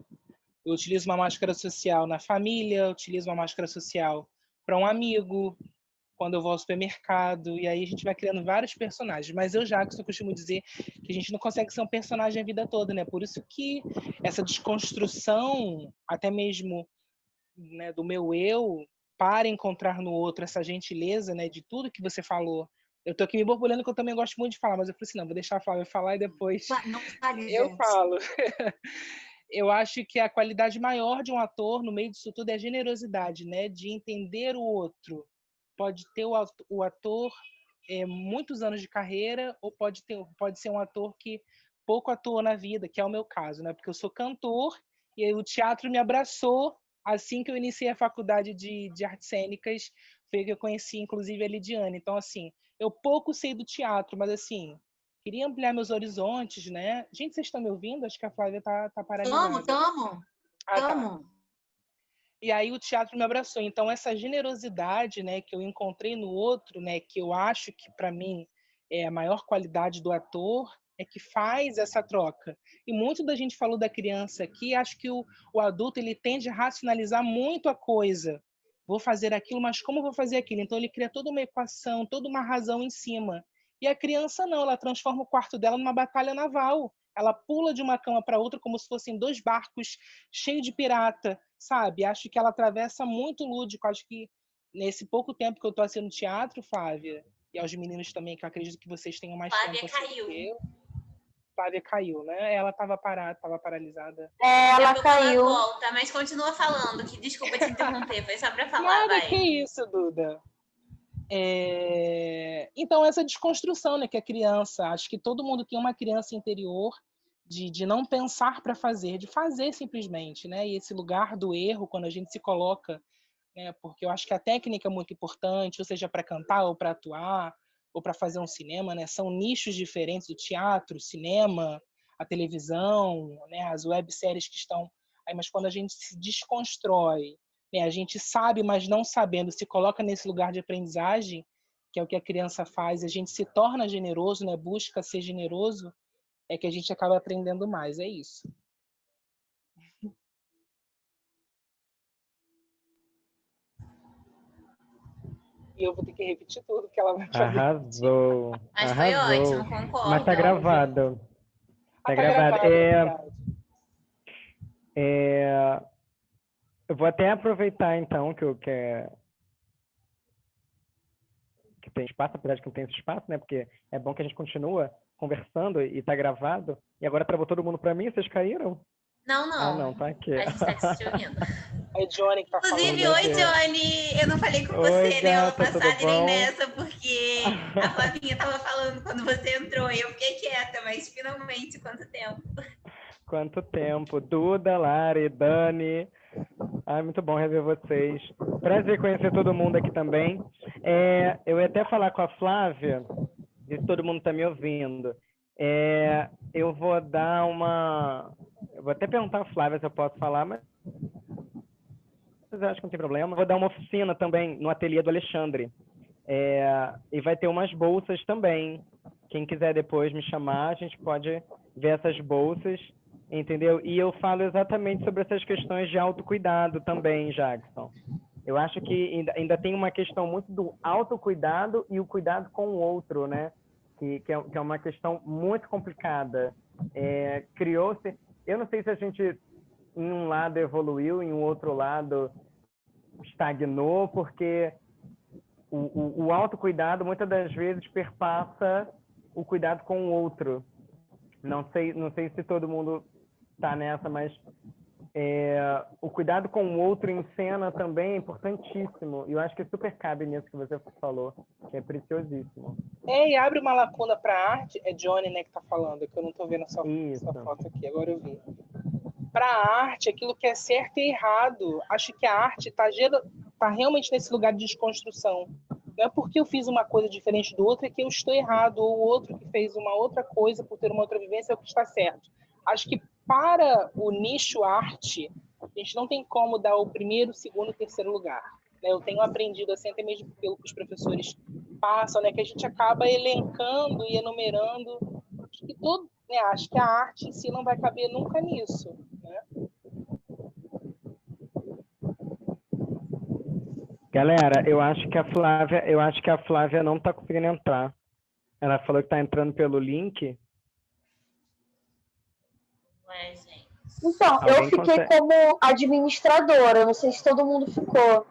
Eu utilizo uma máscara social na família, eu utilizo uma máscara social para um amigo, quando eu vou ao supermercado, e aí a gente vai criando vários personagens. Mas eu, Jackson, costumo dizer que a gente não consegue ser um personagem a vida toda, né? Por isso que essa desconstrução, até mesmo, né, do meu eu, para encontrar no outro essa gentileza, né, de tudo que você falou. Eu tô aqui me borbulhando, que eu também gosto muito de falar, mas eu falei assim, não, vou deixar a Flávia falar e depois Não fale, eu gente. falo. Eu acho que a qualidade maior de um ator, no meio disso tudo, é a generosidade, né? De entender o outro. Pode ter o ator muitos anos de carreira, ou pode ser um ator que pouco atuou na vida, que é o meu caso, né? Porque eu sou cantor e o teatro me abraçou assim que eu iniciei a faculdade de artes cênicas. Foi que eu conheci, inclusive, a Lidiane. Então, assim, eu pouco sei do teatro, mas, assim, queria ampliar meus horizontes, né? Gente, vocês estão me ouvindo? Acho que a Flávia tá paralisada. Tamo. Tá. E aí o teatro me abraçou. Então, essa generosidade, né, que eu encontrei no outro, né, que eu acho que, para mim, é a maior qualidade do ator, é que faz essa troca. E muito da gente falou da criança aqui, acho que o adulto ele tende a racionalizar muito a coisa. Vou fazer aquilo, mas como vou fazer aquilo? Então, ele cria toda uma equação, toda uma razão em cima. E a criança não, ela transforma o quarto dela numa batalha naval. Ela pula de uma cama para outra como se fossem dois barcos cheios de pirata, sabe? Acho que ela atravessa muito lúdico. Acho que nesse pouco tempo que eu estou assim no teatro, Flávia, e aos meninos também, que eu acredito que vocês tenham mais Flávia tempo caiu. que eu. Flávia caiu, né? Ela estava paralisada. Ela caiu. Ela volta, mas continua falando, que desculpa te interromper, foi só para falar, Nada, vai. que isso, Duda. Então, essa desconstrução, né, que a criança, acho que todo mundo tem uma criança interior de não pensar para fazer, de fazer simplesmente, né? E esse lugar do erro, quando a gente se coloca, né, porque eu acho que a técnica é muito importante, ou seja, para cantar ou para atuar, ou para fazer um cinema, né? São nichos diferentes, o teatro, o cinema, a televisão, né, as webséries que estão aí, mas quando a gente se desconstrói, né, a gente sabe, mas não sabendo, se coloca nesse lugar de aprendizagem, que é o que a criança faz, a gente se torna generoso, né, busca ser generoso, é que a gente acaba aprendendo mais, é isso. E eu vou ter que repetir tudo que ela vai fazer. Arrasou. Mas foi ótimo, concordo. Mas tá gravado. Tá gravado, é verdade. Eu vou até aproveitar, então, que tem espaço, apesar de que não tem esse espaço, né? Porque é bom que a gente continua conversando e tá gravado. E agora travou todo mundo para mim, vocês caíram? Não. Ah, não, tá aqui. A gente tá te ouvindo. É Johnny que tá Inclusive, falando. oi, Johnny! Eu não falei com você na aula passada nem nessa, porque a Flavinha tava falando quando você entrou e eu fiquei quieta, mas finalmente, quanto tempo? Quanto tempo? Duda, Lari, Dani. Ai, muito bom rever vocês. Prazer conhecer todo mundo aqui também. Eu ia até falar com a Flávia, ver se todo mundo está me ouvindo. Eu vou dar uma... Eu vou até perguntar a Flávia se eu posso falar, mas eu acho que não tem problema. Vou dar uma oficina também no ateliê do Alexandre. E vai ter umas bolsas também. Quem quiser depois me chamar, a gente pode ver essas bolsas, entendeu? E eu falo exatamente sobre essas questões de autocuidado também, Jackson. Eu acho que ainda tem uma questão muito do autocuidado e o cuidado com o outro, né? Que é uma questão muito complicada. Criou-se... Eu não sei se a gente, em um lado, evoluiu, em um outro lado, estagnou, porque o autocuidado, muitas das vezes, perpassa o cuidado com o outro. Não sei se todo mundo está nessa, mas o cuidado com o outro em cena também é importantíssimo. E eu acho que super cabe nisso que você falou, que é preciosíssimo. E abre uma lacuna para a arte. É Johnny, né, que tá falando, que eu não tô vendo essa foto aqui, agora eu vi. Para a arte, aquilo que é certo e errado. Acho que a arte tá realmente nesse lugar de desconstrução. Não é porque eu fiz uma coisa diferente do outro é que eu estou errado, ou o outro que fez uma outra coisa por ter uma outra vivência é o que está certo. Acho que para o nicho arte, a gente não tem como dar o primeiro, segundo e terceiro lugar. Eu tenho aprendido assim, até mesmo pelo que os professores passam, né, que a gente acaba elencando e enumerando. Acho que a arte em si não vai caber nunca nisso. Né? Galera, eu acho que a Flávia não está conseguindo entrar. Ela falou que está entrando pelo link. Ué, gente. Então, eu fiquei como administradora. Não sei se todo mundo ficou.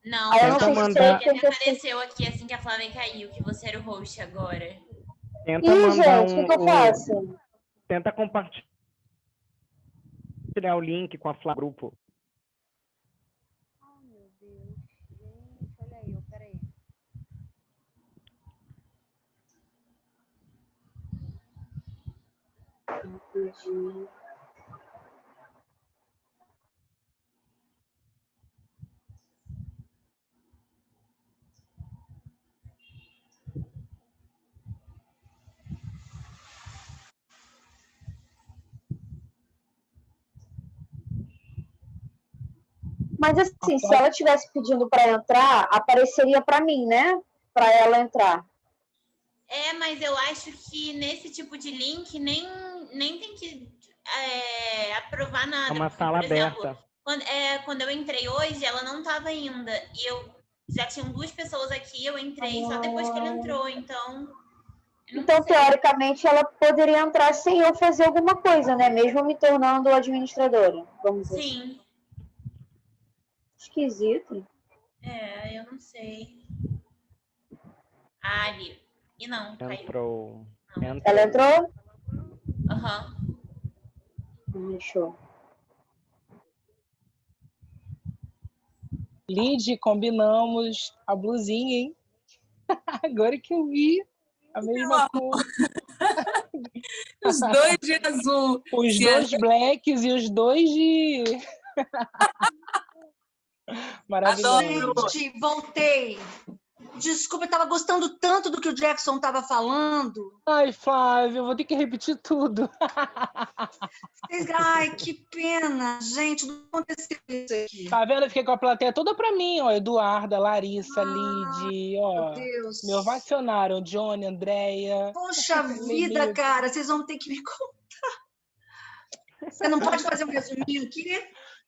Não, eu não sei mandar... se apareceu aqui assim que a Flávia caiu, que você era o host agora. Tenta mandar gente, o que eu faço? Tenta compartilhar o link com a Flávia grupo. Oh, meu Deus. Gente, olha aí, peraí. Entendi. Mas assim, se ela estivesse pedindo para entrar, apareceria para mim, né? Para ela entrar. Mas eu acho que nesse tipo de link nem tem que aprovar nada. É uma sala aberta. Quando eu entrei hoje, ela não estava ainda. E eu já tinham 2 pessoas aqui, eu entrei só depois que ele entrou, então... Então, teoricamente, ela poderia entrar sem eu fazer alguma coisa, né? Mesmo me tornando administradora. Vamos dizer. Sim. Esquisito. Eu não sei. Ali. E não, entrou. Não. Ela entrou? Aham. Show. Lid, combinamos a blusinha, hein? Agora que eu vi a mesma cor. Os dois de azul. Os dois blacks e os dois de... Maravilhoso. Gente, voltei. Desculpa, eu estava gostando tanto do que o Jackson estava falando. Ai, Flávia, eu vou ter que repetir tudo. Ai, que pena, gente, não aconteceu isso aqui. Tá vendo? Eu fiquei com a plateia toda pra mim, ó. Eduarda, Larissa, Lid, ó. Meu Deus. Me ovacionaram, Johnny, Andréia. Poxa vida, cara, vocês vão ter que me contar. Você não pode fazer um resuminho aqui?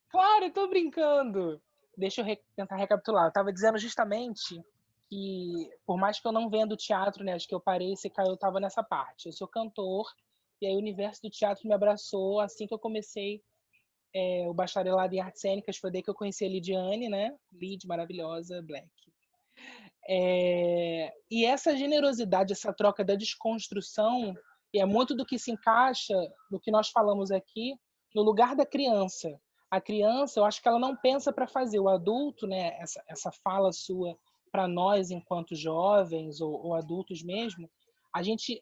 Claro, eu tô brincando. Deixa eu tentar recapitular. Eu tava dizendo justamente que, por mais que eu não vendo teatro, né, acho que eu parei, você caiu, eu tava nessa parte. Eu sou cantor, e aí o universo do teatro me abraçou assim que eu comecei o bacharelado em artes cênicas, foi daí que eu conheci a Lidiane, né? Lid, maravilhosa, Black. E essa generosidade, essa troca da desconstrução, e é muito do que se encaixa no que nós falamos aqui, no lugar da criança. A criança, eu acho que ela não pensa para fazer. O adulto, né? Essa fala sua para nós, enquanto jovens ou adultos mesmo, a gente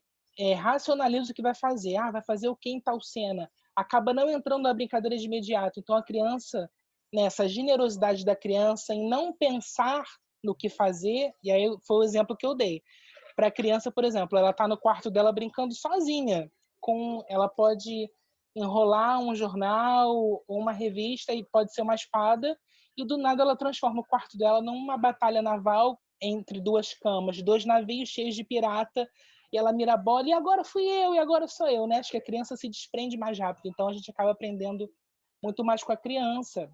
racionaliza o que vai fazer. Vai fazer o que em tal cena? Acaba não entrando na brincadeira de imediato. Então, a criança, nessa generosidade da criança em não pensar no que fazer, e aí foi o exemplo que eu dei. Para a criança, por exemplo, ela está no quarto dela brincando sozinha. Ela pode enrolar um jornal ou uma revista, e pode ser uma espada, e do nada ela transforma o quarto dela numa batalha naval entre duas camas, 2 navios cheios de pirata, e ela mira a bola, e agora fui eu, e agora sou eu, né? Acho que a criança se desprende mais rápido, então a gente acaba aprendendo muito mais com a criança,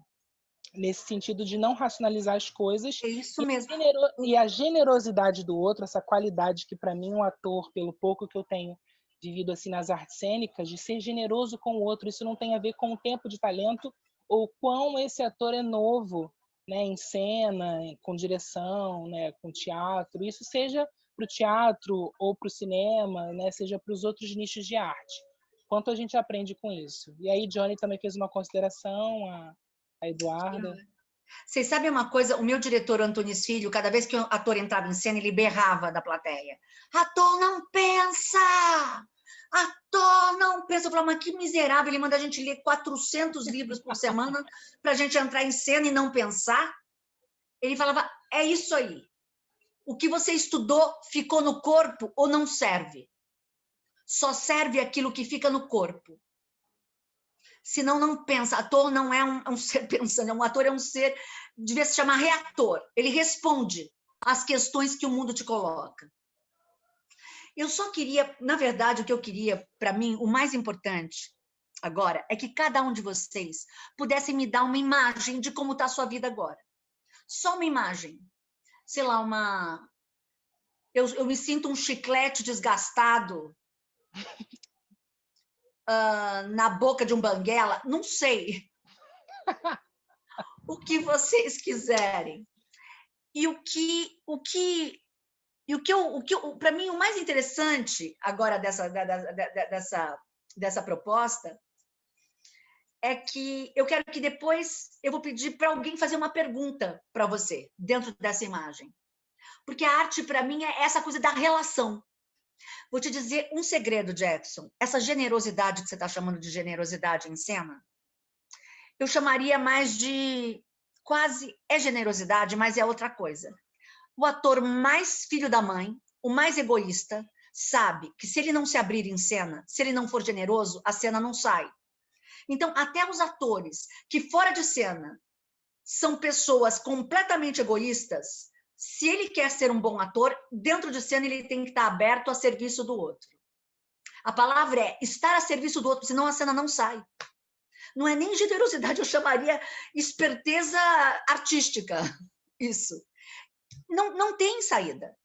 nesse sentido de não racionalizar as coisas. É isso mesmo. E a generosidade do outro, essa qualidade que, para mim, um ator, pelo pouco que eu tenho vivido assim nas artes cênicas, de ser generoso com o outro, isso não tem a ver com o tempo de talento ou quão esse ator é novo, né, em cena, com direção, né, com teatro. Isso seja para o teatro ou para o cinema, né, seja para os outros nichos de arte. Quanto a gente aprende com isso. E aí, Johnny também fez uma consideração, a Eduarda. Vocês sabem uma coisa? O meu diretor, Antunes Filho, cada vez que o ator entrava em cena, ele berrava da plateia. Ator não pensa! Ator não pensa! Eu falava, mas que miserável, ele manda a gente ler 400 livros por semana para a gente entrar em cena e não pensar. Ele falava, é isso aí. O que você estudou ficou no corpo ou não serve? Só serve aquilo que fica no corpo. Senão não pensa. Ator não é um ser pensando, um ator é um ser, devia se chamar reator. Ele responde às questões que o mundo te coloca. Eu só queria, na verdade, o que eu queria, para mim, o mais importante agora, é que cada um de vocês pudesse me dar uma imagem de como está a sua vida agora. Só uma imagem. Sei lá, eu me sinto um chiclete desgastado na boca de um banguela, não sei. O que vocês quiserem. E para mim, o mais interessante agora dessa proposta é que eu quero que depois eu vou pedir para alguém fazer uma pergunta para você, dentro dessa imagem. Porque a arte, para mim, é essa coisa da relação. Vou te dizer um segredo, Jackson. Essa generosidade que você está chamando de generosidade em cena, eu chamaria mais de quase é generosidade, mas é outra coisa. O ator mais filho da mãe, o mais egoísta, sabe que se ele não se abrir em cena, se ele não for generoso, a cena não sai. Então, até os atores que fora de cena são pessoas completamente egoístas, se ele quer ser um bom ator, dentro de cena ele tem que estar aberto a serviço do outro. A palavra é estar a serviço do outro, senão a cena não sai. Não é nem generosidade, eu chamaria esperteza artística. Isso. Não tem saída.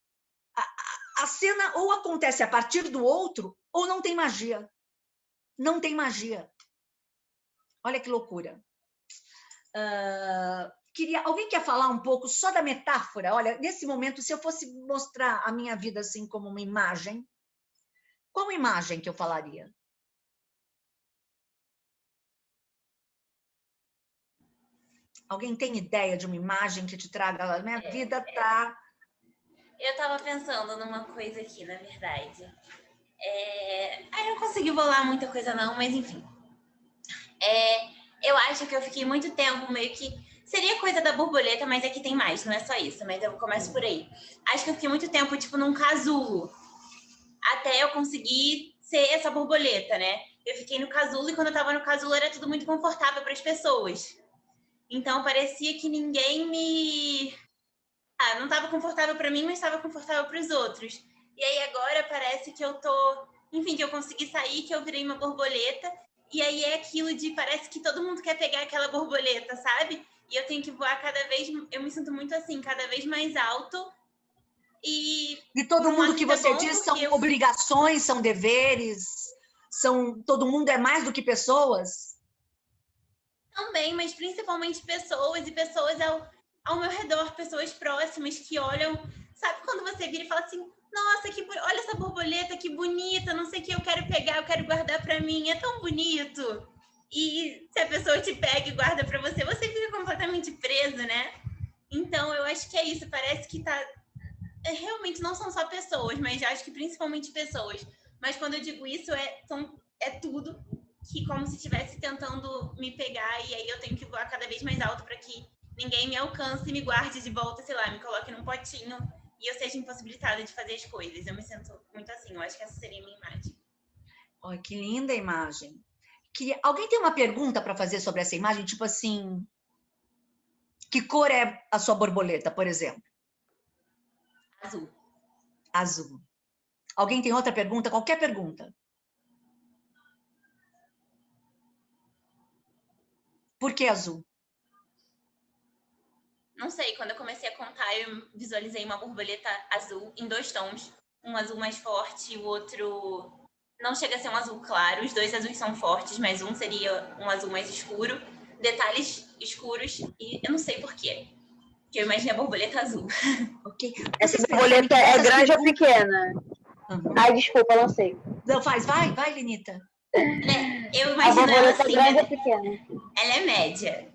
A cena ou acontece a partir do outro, ou não tem magia. Não tem magia. Olha que loucura. Alguém quer falar um pouco só da metáfora? Olha, nesse momento, se eu fosse mostrar a minha vida assim como uma imagem, qual imagem que eu falaria? Alguém tem ideia de uma imagem que te traga? A minha vida tá... Eu estava pensando numa coisa aqui, na verdade. Eu não consegui bolar muita coisa não, mas enfim. Eu acho que eu fiquei muito tempo meio que... Seria coisa da borboleta, mas aqui tem mais, não é só isso, mas eu começo por aí. Acho que eu fiquei muito tempo, tipo, num casulo, até eu conseguir ser essa borboleta, né? Eu fiquei no casulo e quando eu tava no casulo era tudo muito confortável para as pessoas. Então parecia que ninguém me... não tava confortável para mim, mas estava confortável para os outros. E aí agora parece que eu tô... Enfim, que eu consegui sair, que eu virei uma borboleta. E aí é aquilo de... Parece que todo mundo quer pegar aquela borboleta, sabe? E eu tenho que voar cada vez... Eu me sinto muito assim, cada vez mais alto. E todo mundo que você diz são obrigações, são deveres, todo mundo é mais do que pessoas? Também, mas principalmente pessoas e pessoas ao meu redor, pessoas próximas que olham. Sabe quando você vira e fala assim: nossa, olha essa borboleta, que bonita, não sei o que, eu quero pegar, eu quero guardar para mim, é tão bonito. E se a pessoa te pega e guarda para você, você fica completamente preso, né? Então, eu acho que é isso, parece que tá. Realmente não são só pessoas, mas acho que principalmente pessoas. Mas quando eu digo isso, é tudo que como se estivesse tentando me pegar e aí eu tenho que voar cada vez mais alto para que ninguém me alcance e me guarde de volta, sei lá, me coloque num potinho e eu seja impossibilitada de fazer as coisas. Eu me sinto muito assim, eu acho que essa seria a minha imagem. Olha, que linda imagem. Alguém tem uma pergunta para fazer sobre essa imagem? Tipo assim, que cor é a sua borboleta, por exemplo? Azul. Azul. Alguém tem outra pergunta? Qualquer pergunta. Por que azul? Não sei, quando eu comecei a contar, eu visualizei uma borboleta azul em 2 tons. Um azul mais forte e o outro não chega a ser um azul claro. Os 2 azuis são fortes, mas um seria um azul mais escuro. Detalhes escuros e eu não sei porquê. Porque eu imaginei a borboleta azul. Ok. Essa borboleta é grande ou pequena? Uhum. Ai, desculpa, não sei. Não, vai, Lenita. Eu imagino ela assim, grande ou pequena? Ela é média,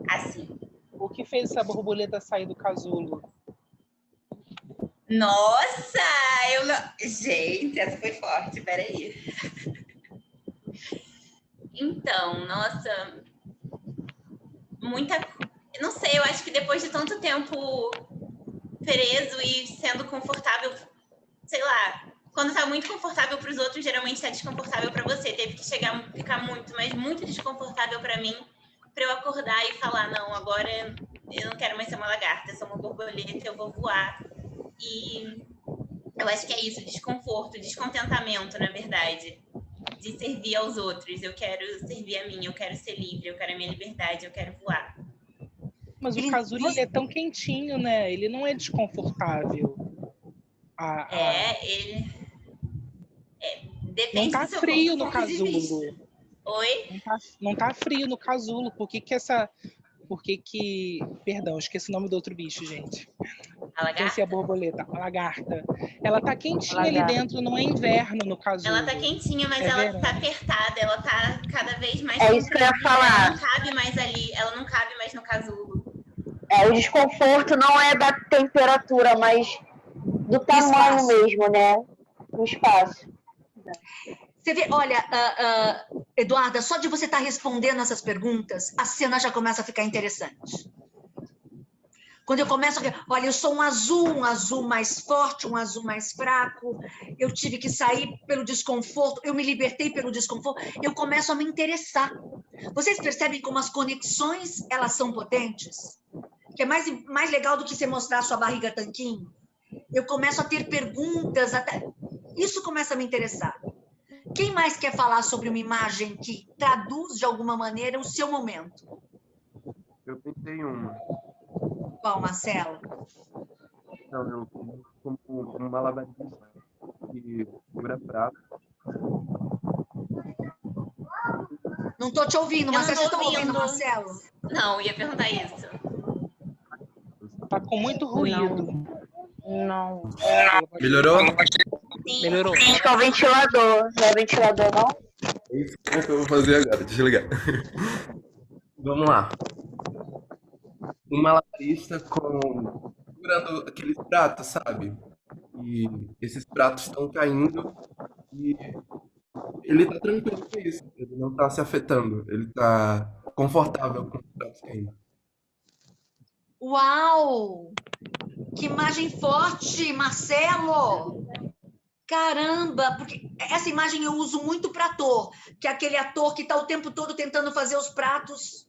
assim. O que fez essa borboleta sair do casulo? Nossa, eu não... Gente, essa foi forte, peraí. Então, nossa, muita... Não sei, eu acho que depois de tanto tempo preso e sendo confortável, sei lá, quando tá muito confortável para os outros, geralmente tá desconfortável para você. Teve que ficar muito, mas muito desconfortável para mim, para eu acordar e falar, não, agora eu não quero mais ser uma lagarta, eu sou uma borboleta, eu vou voar. E eu acho que é isso, desconforto, descontentamento, na verdade, de servir aos outros. Eu quero servir a mim, eu quero ser livre, eu quero a minha liberdade, eu quero voar. Mas o casulo ele é tão quentinho, né? Ele não é desconfortável. Ele... depende não tá do seu frio no ponto de casulo. vista. Oi? Não tá frio no casulo. Por que Perdão, esqueci o nome do outro bicho, gente. A lagarta? A borboleta, a lagarta. Ela tá quentinha ali dentro, não é inverno no casulo. Ela tá quentinha, mas ela tá apertada, ela tá cada vez mais comprimida. É isso que eu ia falar. Ela não cabe mais ali, ela não cabe mais no casulo. O desconforto não é da temperatura, mas do tamanho mesmo, né? Do espaço. Você vê, olha, Eduarda, só de você estar respondendo essas perguntas, a cena já começa a ficar interessante. Quando eu começo a ver, olha, eu sou um azul mais forte, um azul mais fraco, eu tive que sair pelo desconforto, eu me libertei pelo desconforto, eu começo a me interessar. Vocês percebem como as conexões, elas são potentes? Que é mais legal do que você mostrar a sua barriga tanquinho. Eu começo a ter perguntas, isso começa a me interessar. Quem mais quer falar sobre uma imagem que traduz, de alguma maneira, o seu momento? Eu pensei uma. Qual, Marcelo? Não, eu como um malabarista que segura prato. Não estou te ouvindo, mas vocês estão ouvindo, Marcelo? Não, ia perguntar isso. Tá com muito ruído. Não. Melhorou? Sim. Melhorou. Acho que é o ventilador. Não é ventilador, não? É isso que eu vou fazer agora, desligar. Vamos lá. Um malabarista segurando aqueles pratos, sabe? E esses pratos estão caindo e ele tá tranquilo com isso. Ele não tá se afetando. Ele tá confortável com os pratos caindo. Uau! Que imagem forte, Marcelo! Caramba, porque essa imagem eu uso muito para ator, que é aquele ator que está o tempo todo tentando fazer os pratos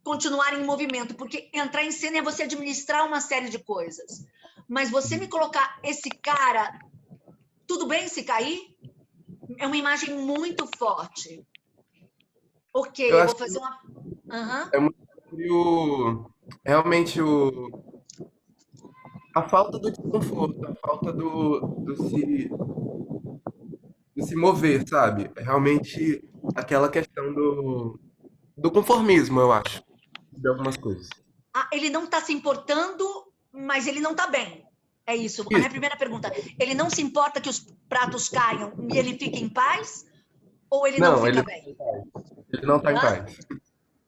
continuarem em movimento, porque entrar em cena é você administrar uma série de coisas. Mas você me colocar esse cara, tudo bem se cair? É uma imagem muito forte. Ok, eu vou fazer uma... É muito realmente a falta do desconforto, a falta do se mover, sabe? É realmente aquela questão do conformismo, eu acho, de algumas coisas. Ah, ele não está se importando, mas ele não está bem. É isso. A minha primeira pergunta. Ele não se importa que os pratos caiam e ele fica em paz? Ou ele não fica bem? Ele não está em paz.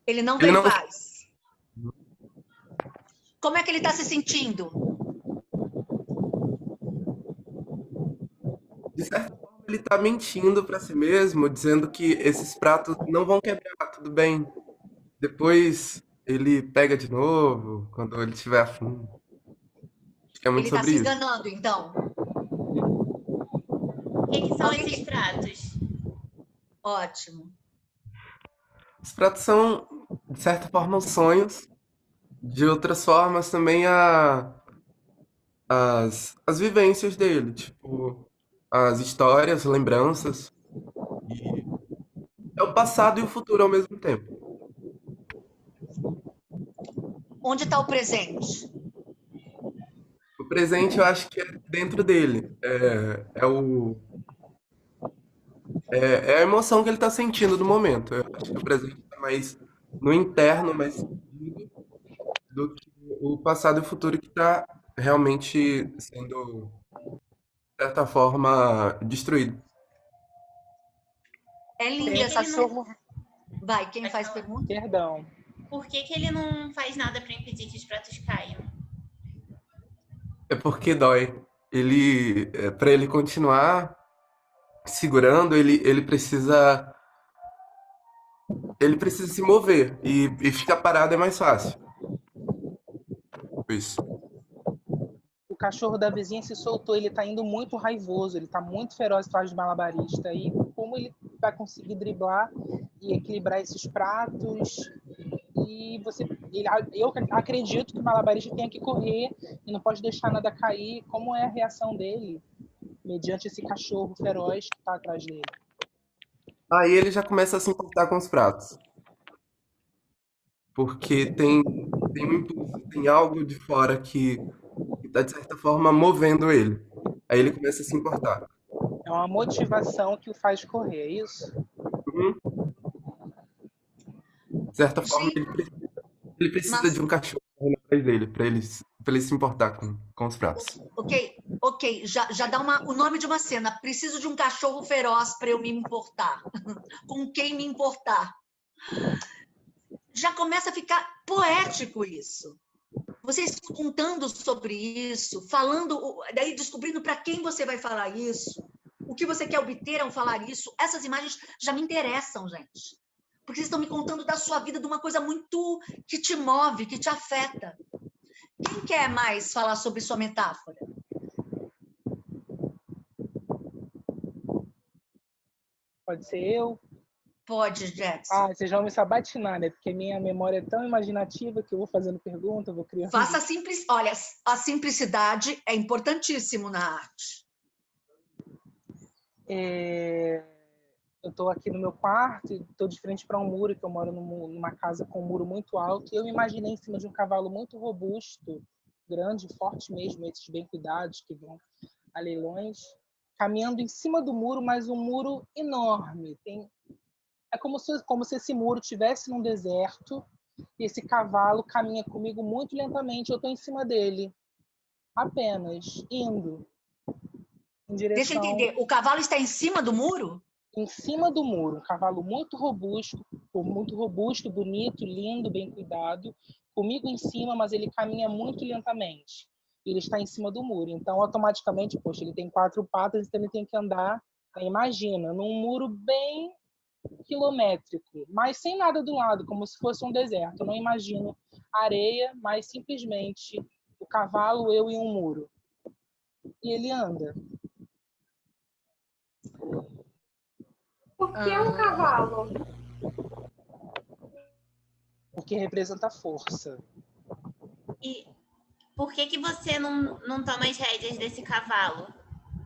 Ele não está em paz. Como é que ele está se sentindo? De certa forma, ele está mentindo para si mesmo, dizendo que esses pratos não vão quebrar, tudo bem. Depois ele pega de novo, quando ele estiver afim. Acho que é muito Ele está sobre se isso. enganando, então. O que são esses pratos? Ótimo. Os pratos são, de certa forma, os sonhos. De outras formas, também as vivências dele. Tipo, as histórias, lembranças. E é o passado e o futuro ao mesmo tempo. Onde está o presente? O presente eu acho que é dentro dele. É a emoção que ele está sentindo no momento. Eu acho que o presente está mais no interno, mais sentido, do que o passado e o futuro que está realmente sendo, de certa forma, destruído. É linda que essa ele não- cachorro. Vai, quem faz pergunta? Perdão. Por que ele não faz nada para impedir que os pratos caiam? É porque dói. Para ele continuar segurando, ele precisa se mover e ficar parado é mais fácil. Isso. O cachorro da vizinha se soltou, ele tá indo muito raivoso, ele tá muito feroz atrás do malabarista. E como ele vai conseguir driblar e equilibrar esses pratos? Eu acredito que o malabarista tenha que correr e não pode deixar nada cair. Como é a reação dele mediante esse cachorro feroz que tá atrás dele? Aí ele já começa a se importar com os pratos. Porque tem um impulso, tem algo de fora que está, de certa forma, movendo ele. Aí ele começa a se importar. É uma motivação que o faz correr, é isso? Uhum. De certa forma, ele precisa de um cachorro atrás dele, para ele se importar com os pratos. Ok. Já dá o nome de uma cena. Preciso de um cachorro feroz para eu me importar. Com quem me importar? Já começa a ficar poético isso. Vocês contando sobre isso, falando, daí descobrindo para quem você vai falar isso, o que você quer obter ao falar isso. Essas imagens já me interessam, gente. Porque vocês estão me contando da sua vida, de uma coisa muito que te move, que te afeta. Quem quer mais falar sobre sua metáfora? Pode ser eu? Pode, Jackson. Ah, vocês vão me sabatinar, né? Porque minha memória é tão imaginativa que eu vou fazendo pergunta, vou criando. Faça simples. Olha, a simplicidade é importantíssimo na arte. Eu estou aqui no meu quarto e estou de frente para um muro, que eu moro numa casa com um muro muito alto, e eu me imaginei em cima de um cavalo muito robusto, grande, forte mesmo, esses bem cuidados que vão a leilões, caminhando em cima do muro, mas um muro enorme. É como se esse muro estivesse num deserto e esse cavalo caminha comigo muito lentamente. Eu estou em cima dele, apenas indo em direção. Deixa eu entender. O cavalo está em cima do muro? Em cima do muro. Um cavalo muito robusto, bonito, lindo, bem cuidado. Comigo em cima, mas ele caminha muito lentamente. Ele está em cima do muro. Então, automaticamente, poxa, ele tem 4 patas, então ele tem que andar, imagina, num muro bem quilométrico, mas sem nada do lado, como se fosse um deserto. Eu não imagino areia, mas simplesmente o cavalo, eu e um muro. E ele anda. Por que um cavalo? Porque representa força. E por que você não toma as rédeas desse cavalo?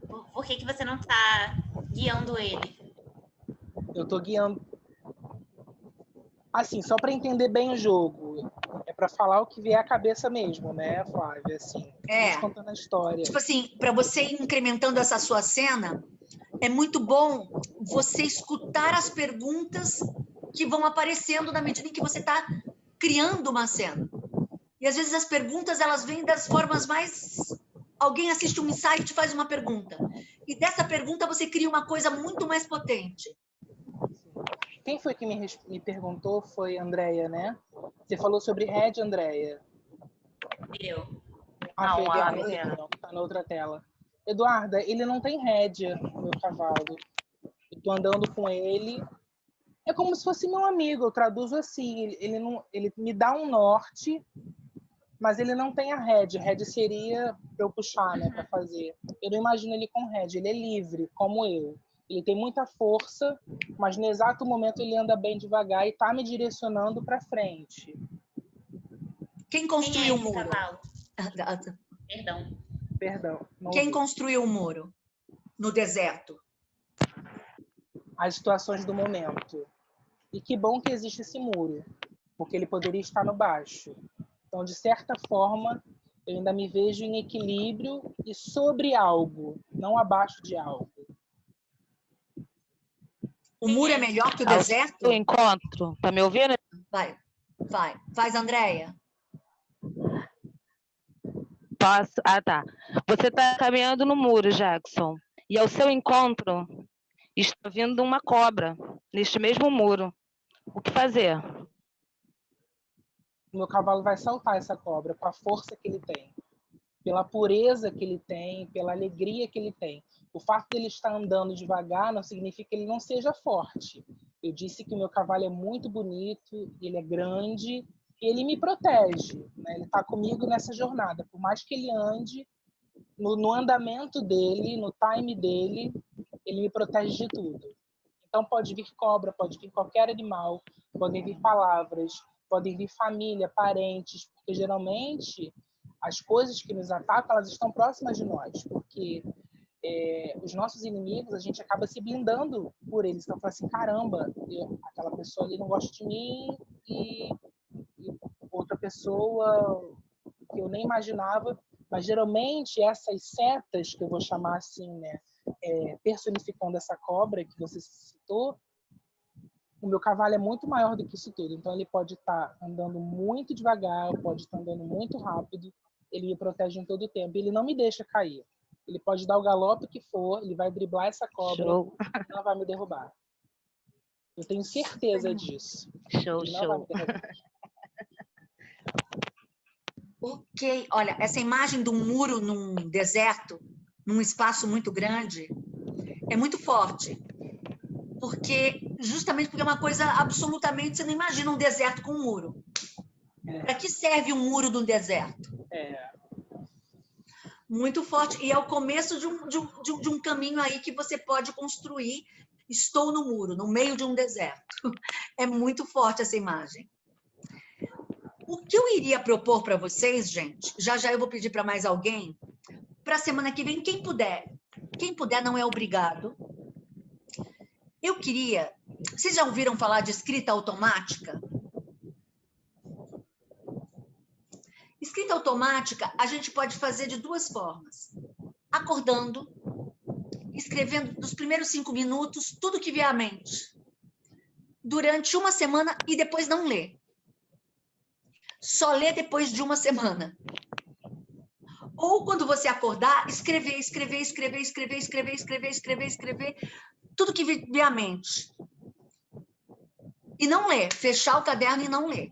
Por que você não está guiando ele? Eu estou guiando. Assim, só para entender bem o jogo. É para falar o que vier à cabeça mesmo, né, Flávia? Assim, contando a história. Tipo assim, para você ir incrementando essa sua cena, é muito bom você escutar as perguntas que vão aparecendo na medida em que você está criando uma cena. E às vezes as perguntas elas vêm das formas mais... Alguém assiste um ensaio e te faz uma pergunta. E dessa pergunta você cria uma coisa muito mais potente. Quem foi que me perguntou foi a Andrea, né? Você falou sobre Red, Andrea. Eu. Ah, Não, foi a Eduarda, menina. não, tá na outra tela. Eduarda, ele não tem rédea, meu cavalo. Eu tô andando com ele. É como se fosse meu amigo, eu traduzo assim. Ele me dá um norte, mas ele não tem a rédea. A rédea seria para eu puxar, né, para fazer. Eu não imagino ele com rédea. Ele é livre, como eu. Ele tem muita força, mas no exato momento ele anda bem devagar e tá me direcionando para frente. Quem construiu o Quem é esse muro? cavalo? Perdão. Quem construiu o muro no deserto? As situações do momento. E que bom que existe esse muro, porque ele poderia estar no baixo. Então, de certa forma, eu ainda me vejo em equilíbrio e sobre algo, não abaixo de algo. O muro é melhor que o Ao deserto? seu encontro, tá me ouvindo? Vai. Faz, Andréia. Posso? Ah, tá. Você está caminhando no muro, Jackson, e ao seu encontro está vindo uma cobra neste mesmo muro. O que fazer? O meu cavalo vai saltar essa cobra com a força que ele tem, pela pureza que ele tem, pela alegria que ele tem. O fato de ele estar andando devagar não significa que ele não seja forte. Eu disse que o meu cavalo é muito bonito, ele é grande e ele me protege, né? Ele está comigo nessa jornada. Por mais que ele ande, no andamento dele, no time dele, ele me protege de tudo. Então pode vir cobra, pode vir qualquer animal, podem vir palavras, podem vir família, parentes, porque geralmente as coisas que nos atacam, elas estão próximas de nós, porque os nossos inimigos, a gente acaba se blindando por eles. Então fala assim, caramba, aquela pessoa ali não gosta de mim e outra pessoa que eu nem imaginava, mas geralmente essas setas, que eu vou chamar assim, né, personificando essa cobra que você citou, o meu cavalo é muito maior do que isso tudo. Então ele pode estar andando muito devagar, pode estar andando muito rápido, ele me protege em todo o tempo. Ele não me deixa cair. Ele pode dar o galope que for, ele vai driblar essa cobra e não vai me derrubar. Eu tenho certeza disso. Show. Vai me derrubar. Ok, olha, essa imagem de um muro num deserto, num espaço muito grande, é muito forte. Justamente porque é uma coisa absolutamente... Você não imagina um deserto com um muro. Para que serve um muro de um deserto? Muito forte. E é o começo de um caminho aí que você pode construir. Estou no muro, no meio de um deserto. É muito forte essa imagem. O que eu iria propor para vocês, gente, já eu vou pedir para mais alguém, para a semana que vem, quem puder, não é obrigado. Eu queria... Vocês já ouviram falar de escrita automática? Escrita automática, a gente pode fazer de duas formas. Acordando, escrevendo nos primeiros 5 minutos tudo que vier à mente. Durante uma semana e depois não ler. Só ler depois de uma semana. Ou quando você acordar, escrever tudo que vier à mente. E não ler, fechar o caderno e não ler.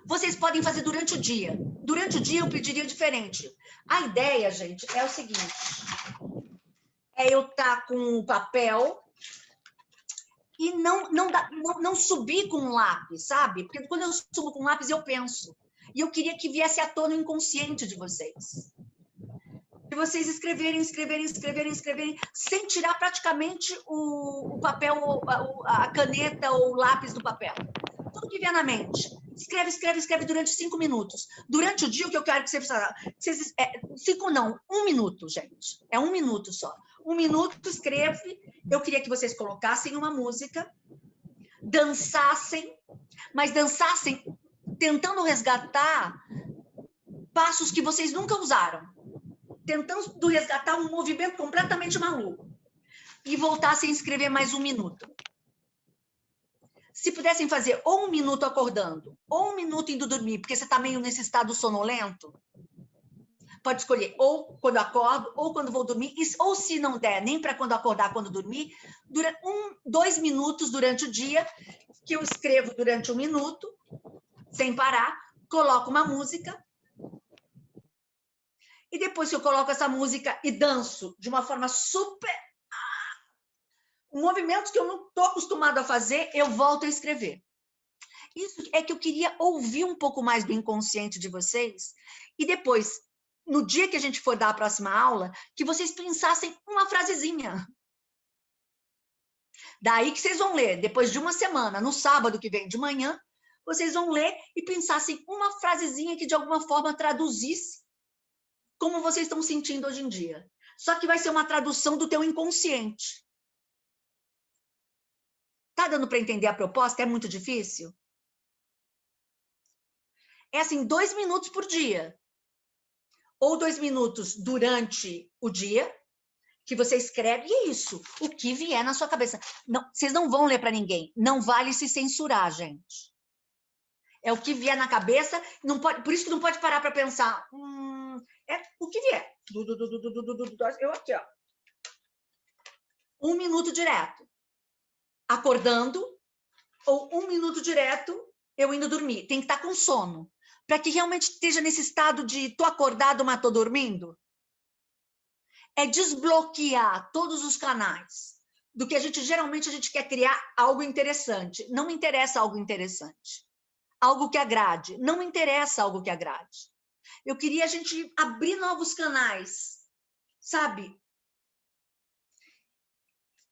Vocês podem fazer durante o dia. Durante o dia eu pediria diferente. A ideia, gente, é o seguinte. É eu estar com o papel e não subir com um lápis, sabe? Porque quando eu subo com um lápis, eu penso. E eu queria que viesse à tona o inconsciente de vocês. E vocês escreverem, sem tirar praticamente o papel, a caneta ou o lápis do papel. Tudo que vier na mente. Escreve durante 5 minutos. Durante o dia, o que eu quero que vocês... 5 não, 1 minuto, gente. É 1 minuto só. 1 minuto, escreve. Eu queria que vocês colocassem uma música, dançassem, mas dançassem tentando resgatar passos que vocês nunca usaram. Tentando resgatar um movimento completamente maluco. E voltassem a escrever mais 1 minuto. Se pudessem fazer ou 1 minuto acordando, ou 1 minuto indo dormir, porque você está meio nesse estado sonolento, pode escolher ou quando acordo, ou quando vou dormir, ou se não der, nem para quando acordar, quando dormir, dura 2 minutos durante o dia, que eu escrevo durante 1 minuto, sem parar, coloco uma música, e depois que eu coloco essa música e danço de uma forma super... Um movimento que eu não estou acostumada a fazer, eu volto a escrever. Isso é que eu queria ouvir um pouco mais do inconsciente de vocês, e depois, no dia que a gente for dar a próxima aula, que vocês pensassem uma frasezinha. Daí que vocês vão ler, depois de uma semana, no sábado que vem de manhã, vocês vão ler e pensassem uma frasezinha que de alguma forma traduzisse como vocês estão sentindo hoje em dia. Só que vai ser uma tradução do teu inconsciente. Tá dando para entender a proposta? É muito difícil? É assim, 2 minutos por dia. Ou 2 minutos durante o dia, que você escreve, e é isso, o que vier na sua cabeça. Não, vocês não vão ler para ninguém. Não vale se censurar, gente. É o que vier na cabeça, não pode, por isso que não pode parar para pensar. É o que vier. Eu aqui, ó. 1 minuto direto. Acordando, ou 1 minuto direto, eu indo dormir. Tem que estar com sono. Para que realmente esteja nesse estado de tô acordado, mas tô dormindo. É desbloquear todos os canais do que geralmente a gente quer criar algo interessante. Não me interessa algo interessante. Algo que agrade. Não me interessa algo que agrade. Eu queria a gente abrir novos canais, sabe?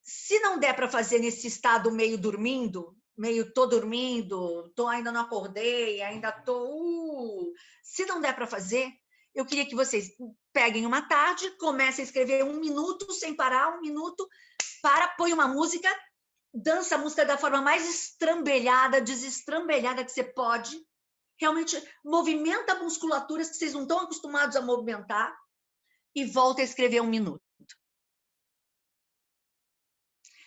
Se não der para fazer nesse estado meio dormindo, meio tô dormindo, ainda não acordei, ainda tô... Se não der para fazer, eu queria que vocês peguem uma tarde, comecem a escrever 1 minuto, sem parar, 1 minuto, põe uma música, dança a música da forma mais estrambelhada, desestrambelhada que você pode, realmente movimenta a musculatura que vocês não estão acostumados a movimentar e volta a escrever 1 minuto.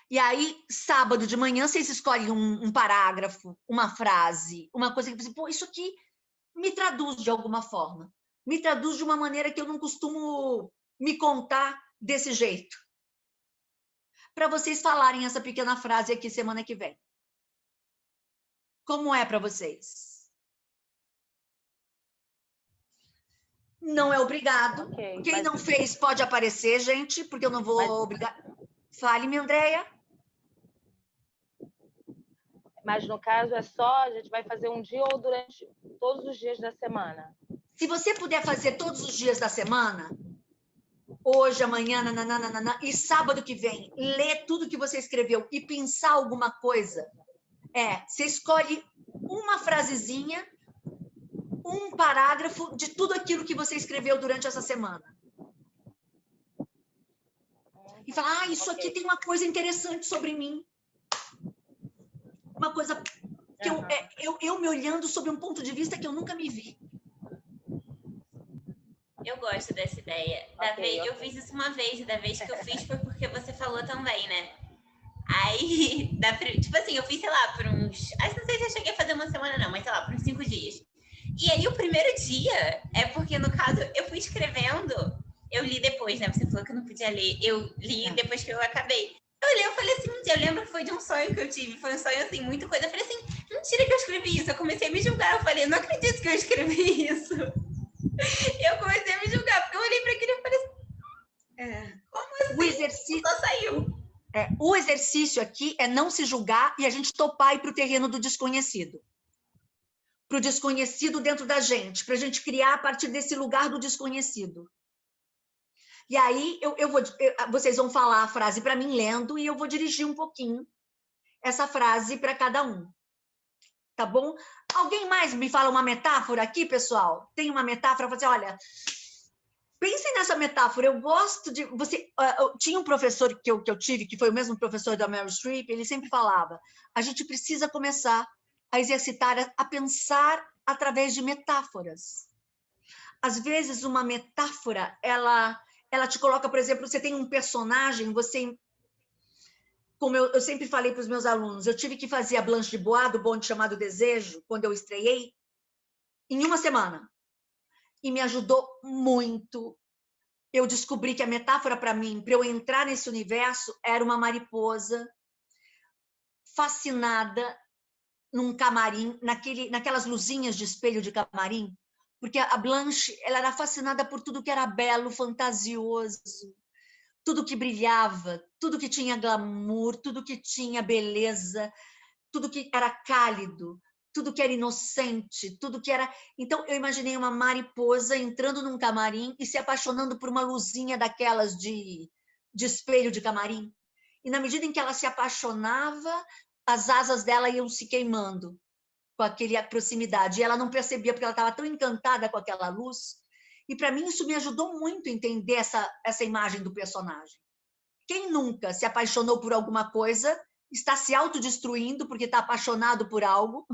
E aí, sábado de manhã, vocês escolhem um parágrafo, uma frase, uma coisa que você... Pô, isso aqui me traduz de alguma forma. Me traduz de uma maneira que eu não costumo me contar desse jeito. Para vocês falarem essa pequena frase aqui semana que vem. Como é para vocês? Não é obrigado. Okay, quem não fez pode aparecer, gente, porque eu não vou obrigar. Fale-me, Andréia. Mas, no caso, a gente vai fazer um dia ou durante todos os dias da semana? Se você puder fazer todos os dias da semana, hoje, amanhã, nananana, e sábado que vem, ler tudo que você escreveu e pensar alguma coisa, você escolhe uma frasezinha, um parágrafo de tudo aquilo que você escreveu durante essa semana. E fala, isso aqui tem uma coisa interessante sobre mim. Uma coisa que eu me olhando sob um ponto de vista que eu nunca me vi. Eu gosto dessa ideia. Eu fiz isso uma vez, e da vez que eu fiz foi porque você falou também, né? Aí, tipo assim, eu fiz, sei lá, por uns... Acho que não sei se eu cheguei a fazer uma semana não, mas sei lá, por uns 5 dias. E aí, o primeiro dia, porque no caso, eu fui escrevendo, eu li depois, né? Você falou que eu não podia ler. Eu li depois que eu acabei. Eu olhei, eu falei assim, eu lembro que foi de um sonho que eu tive, foi um sonho assim, muito coisa. Eu falei assim, mentira que eu escrevi isso. Eu comecei a me julgar, eu falei, não acredito que eu escrevi isso. Eu comecei a me julgar, porque eu olhei para aquilo e falei assim, como assim? O exercício só saiu. O exercício aqui é não se julgar e a gente topar ir para o terreno do desconhecido. Para o desconhecido dentro da gente, para a gente criar a partir desse lugar do desconhecido. E aí, vocês vão falar a frase para mim lendo e eu vou dirigir um pouquinho essa frase para cada um. Tá bom? Alguém mais me fala uma metáfora aqui, pessoal? Tem uma metáfora? Você, olha, pensem nessa metáfora. Eu gosto de... tinha um professor que eu tive, que foi o mesmo professor da Meryl Streep, ele sempre falava, a gente precisa começar a exercitar, a pensar através de metáforas. Às vezes, uma metáfora, ela te coloca, por exemplo, você tem um personagem, como eu sempre falei para os meus alunos, eu tive que fazer a Blanche de Bois, do Bonde Chamado Desejo, quando eu estreiei, em uma semana. E me ajudou muito. Eu descobri que a metáfora para mim, para eu entrar nesse universo, era uma mariposa fascinada num camarim, naquelas luzinhas de espelho de camarim, porque a Blanche, ela era fascinada por tudo que era belo, fantasioso, tudo que brilhava, tudo que tinha glamour, tudo que tinha beleza, tudo que era cálido, tudo que era inocente, tudo que era... Então, eu imaginei uma mariposa entrando num camarim e se apaixonando por uma luzinha daquelas de espelho de camarim. E na medida em que ela se apaixonava, as asas dela iam se queimando com aquela proximidade. E ela não percebia, porque ela estava tão encantada com aquela luz. E, para mim, isso me ajudou muito a entender essa imagem do personagem. Quem nunca se apaixonou por alguma coisa está se autodestruindo porque está apaixonado por algo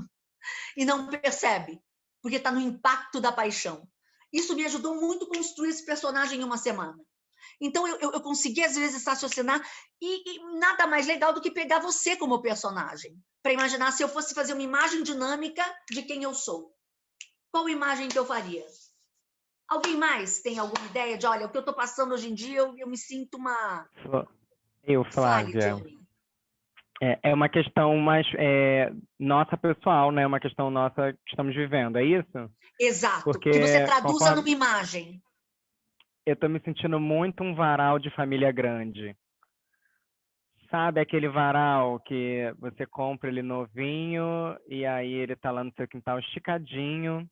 e não percebe, porque está no impacto da paixão. Isso me ajudou muito a construir esse personagem em uma semana. Então, eu consegui, às vezes, raciocinar e nada mais legal do que pegar você como personagem, para imaginar se eu fosse fazer uma imagem dinâmica de quem eu sou. Qual imagem que eu faria? Alguém mais tem alguma ideia de, olha, o que eu estou passando hoje em dia, eu me sinto uma... Eu, Fale, Flávia. Johnny. É uma questão mais nossa pessoal, né? Uma questão nossa que estamos vivendo, é isso? Exato, Porque que você traduza conforme... numa imagem. Eu estou me sentindo muito um varal de família grande. Sabe aquele varal que você compra ele novinho e aí ele tá lá no seu quintal esticadinho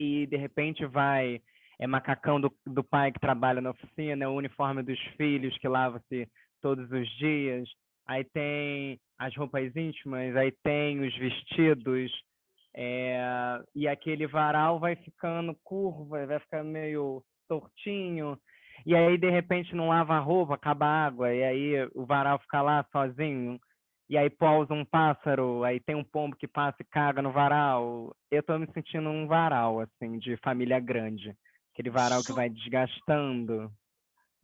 e de repente vai... É macacão do pai que trabalha na oficina, é o uniforme dos filhos que lava-se todos os dias. Aí tem as roupas íntimas, aí tem os vestidos, e aquele varal vai ficando curva, vai ficar meio tortinho, e aí de repente não lava a roupa, acaba a água, e aí o varal fica lá sozinho, e aí pousa um pássaro, aí tem um pombo que passa e caga no varal. Eu tô me sentindo um varal, assim, de família grande. Aquele varal que vai desgastando.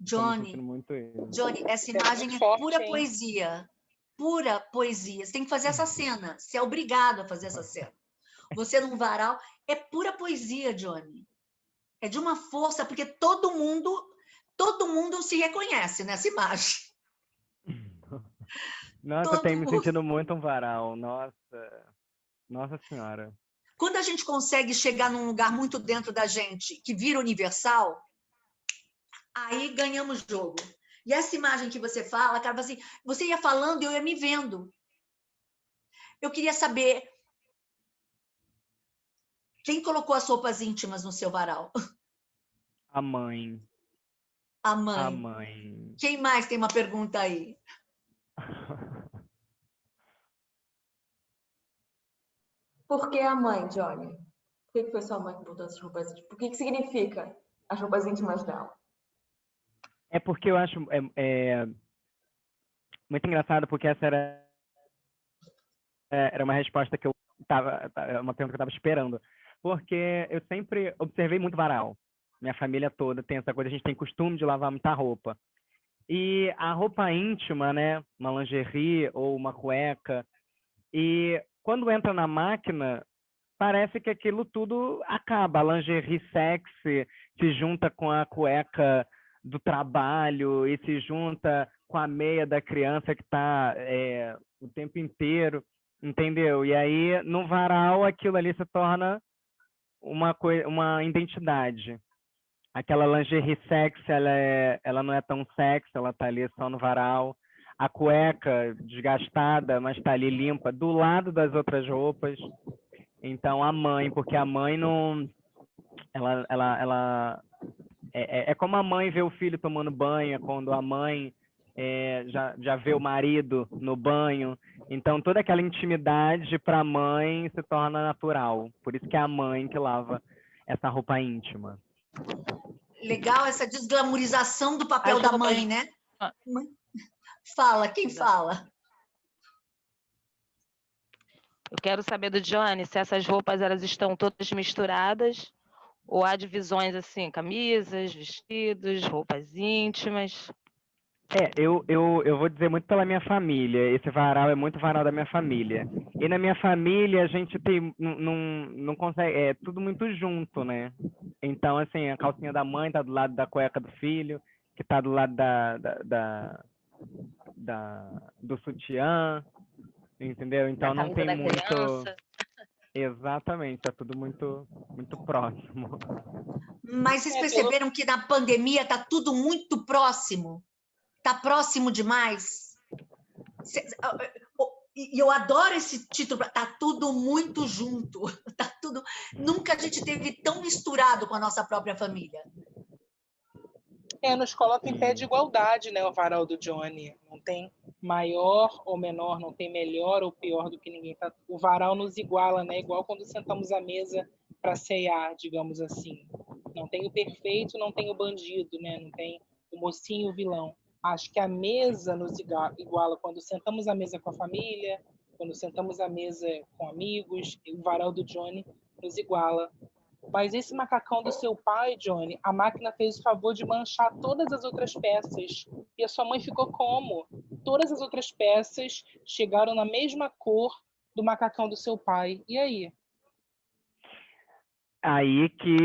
Tô me sentindo muito isso. Johnny, essa imagem é forte, pura hein? poesia. Pura poesia. Você tem que fazer essa cena. Você é obrigado a fazer essa cena. Você num varal. É pura poesia, Johnny. É de uma força, porque todo mundo se reconhece nessa imagem. Nossa, eu tenho me sentindo muito um varal. Nossa Senhora. Quando a gente consegue chegar num lugar muito dentro da gente, que vira universal, aí ganhamos jogo. E essa imagem que você fala, cara, assim, você ia falando e eu ia me vendo. Eu queria saber quem colocou as roupas íntimas no seu varal? A mãe. A mãe. A mãe. Quem mais tem uma pergunta aí? Por que a mãe, Johnny? Por que foi sua mãe que botou essas roupas íntimas? Por que significa as roupas íntimas dela? É porque eu acho muito engraçado, porque essa era uma resposta que eu uma pergunta que eu estava esperando. Porque eu sempre observei muito varal. Minha família toda tem essa coisa, a gente tem costume de lavar muita roupa. E a roupa íntima, né, uma lingerie ou uma cueca, e quando entra na máquina, parece que aquilo tudo acaba. A lingerie sexy se junta com a cueca do trabalho e se junta com a meia da criança que está o tempo inteiro, entendeu? E aí, no varal, aquilo ali se torna uma identidade. Aquela lingerie sexy, ela não é tão sexy, ela tá ali só no varal. A cueca desgastada, mas tá ali limpa, do lado das outras roupas. Então, a mãe, porque a mãe não... Ela é como a mãe vê o filho tomando banho, é quando a mãe já vê o marido no banho. Então, toda aquela intimidade para a mãe se torna natural. Por isso que é a mãe que lava essa roupa íntima. Legal essa desglamorização do papel da mãe, né? Fala, quem fala? Eu quero saber do Johnny se essas roupas elas estão todas misturadas ou há divisões assim, camisas, vestidos, roupas íntimas. Eu vou dizer muito pela minha família. Esse varal é muito varal da minha família. E na minha família a gente tem, não consegue, é tudo muito junto, né? Então, assim, a calcinha da mãe tá do lado da cueca do filho, que tá do lado do sutiã, entendeu? Da Então não camisa tem da muito. criança. Exatamente, tá tudo muito, muito próximo. Mas vocês É, perceberam que na pandemia está tudo muito próximo? Está próximo demais? E eu adoro esse título, está tudo muito junto. Tá tudo... Nunca a gente teve tão misturado com a nossa própria família. nos coloca em pé de igualdade, né, o varal do Johnny. Não tem maior ou menor, não tem melhor ou pior do que ninguém. O varal nos iguala, né? Igual quando sentamos à mesa para ceiar, digamos assim. Não tem o perfeito, não tem o bandido, né? Não tem o mocinho e o vilão. Acho que a mesa nos iguala quando sentamos à mesa com a família, quando sentamos à mesa com amigos. O varal do Johnny nos iguala. Mas esse macacão do seu pai, Johnny, a máquina fez o favor de manchar todas as outras peças. E a sua mãe ficou como? Todas as outras peças chegaram na mesma cor do macacão do seu pai. E aí? Aí que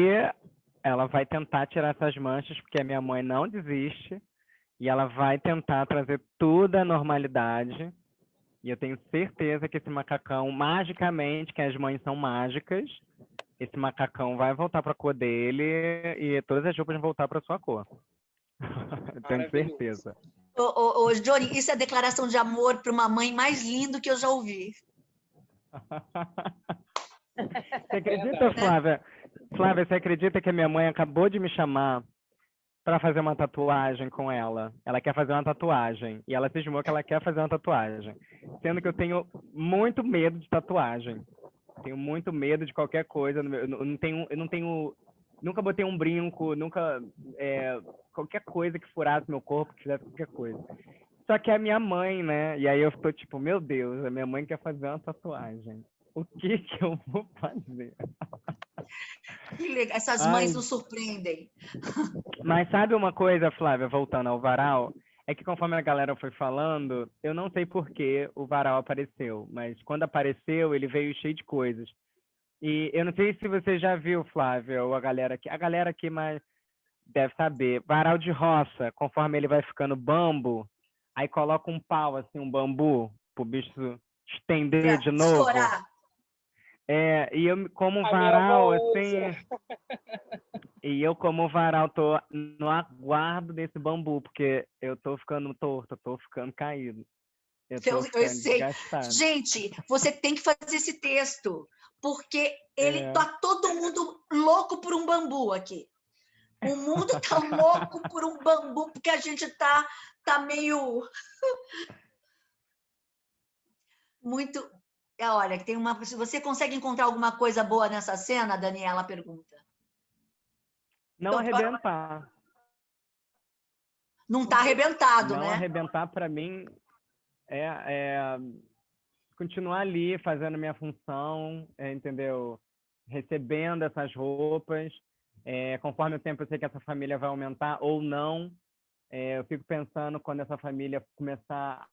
ela vai tentar tirar essas manchas, porque a minha mãe não desiste, e ela vai tentar trazer tudo à normalidade. E eu tenho certeza que esse macacão, magicamente, que as mães são mágicas, esse macacão vai voltar para a cor dele e todas as roupas vão voltar para sua cor. Tenho certeza. Ô, Johnny, isso é declaração de amor para uma mãe mais linda que eu já ouvi. Você acredita, Flávia? Flávia, você acredita que a minha mãe acabou de me chamar para fazer uma tatuagem com ela? Ela quer fazer uma tatuagem. E ela cismou que ela quer fazer uma tatuagem. Sendo que eu tenho muito medo de tatuagem. Tenho muito medo de qualquer coisa. Eu não tenho, nunca botei um brinco, nunca qualquer coisa que furasse meu corpo, que fizesse qualquer coisa. Só que é a minha mãe, né? E aí eu estou tipo, meu Deus, a minha mãe quer fazer uma tatuagem. O que eu vou fazer? Que legal. Essas mães nos surpreendem. Mas sabe uma coisa, Flávia, voltando ao varal? É que conforme a galera foi falando, eu não sei por que o varal apareceu, mas quando apareceu, ele veio cheio de coisas. E eu não sei se você já viu, Flávia, ou a galera aqui mais deve saber. Varal de roça, conforme ele vai ficando bambo, aí coloca um pau, assim, um bambu, pro bicho estender de novo. Estourar. E eu como varal, assim... E eu, como varal, tô no aguardo desse bambu, porque eu tô ficando torto, eu tô ficando caído. Eu tô ficando desgastado. Gente, você tem que fazer esse texto, porque ele tá todo mundo louco por um bambu aqui. O mundo tá louco por um bambu, porque a gente tá meio... Muito... Olha, tem uma... Você consegue encontrar alguma coisa boa nessa cena, Daniela pergunta? Não arrebentar. Não está arrebentado, não né? Não arrebentar, para mim, continuar ali, fazendo minha função, entendeu? Recebendo essas roupas. Conforme o tempo, eu sei que essa família vai aumentar ou não. Eu fico pensando quando essa família começar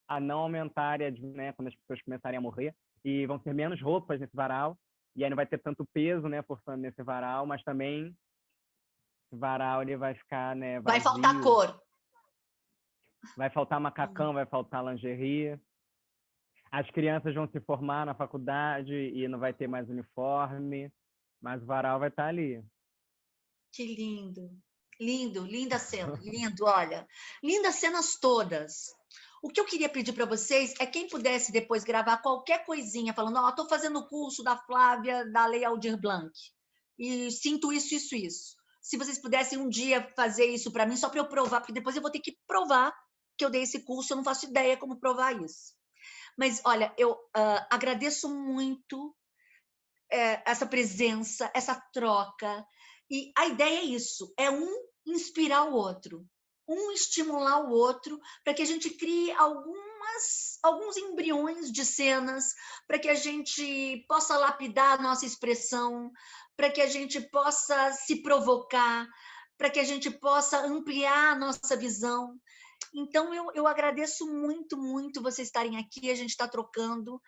a não aumentar, né? Quando as pessoas começarem a morrer. E vão ter menos roupas nesse varal. E aí não vai ter tanto peso, né, forçando nesse varal, mas também esse varal ele vai ficar, né, vazio. Vai faltar cor. Vai faltar macacão, vai faltar lingerie. As crianças vão se formar na faculdade e não vai ter mais uniforme, mas o varal vai estar ali. Que lindo. Lindo, linda cena, lindo, olha. Lindas cenas todas. O que eu queria pedir para vocês é quem pudesse depois gravar qualquer coisinha, falando, estou fazendo o curso da Flávia, da Lei Aldir Blanc, e sinto isso, isso, isso. Se vocês pudessem um dia fazer isso para mim, só para eu provar, porque depois eu vou ter que provar que eu dei esse curso, eu não faço ideia como provar isso. Mas, olha, eu agradeço muito essa presença, essa troca, e a ideia é isso, é um inspirar o outro. Um estimular o outro, para que a gente crie alguns embriões de cenas, para que a gente possa lapidar a nossa expressão, para que a gente possa se provocar, para que a gente possa ampliar a nossa visão. Então, eu agradeço muito, muito vocês estarem aqui, a gente está trocando.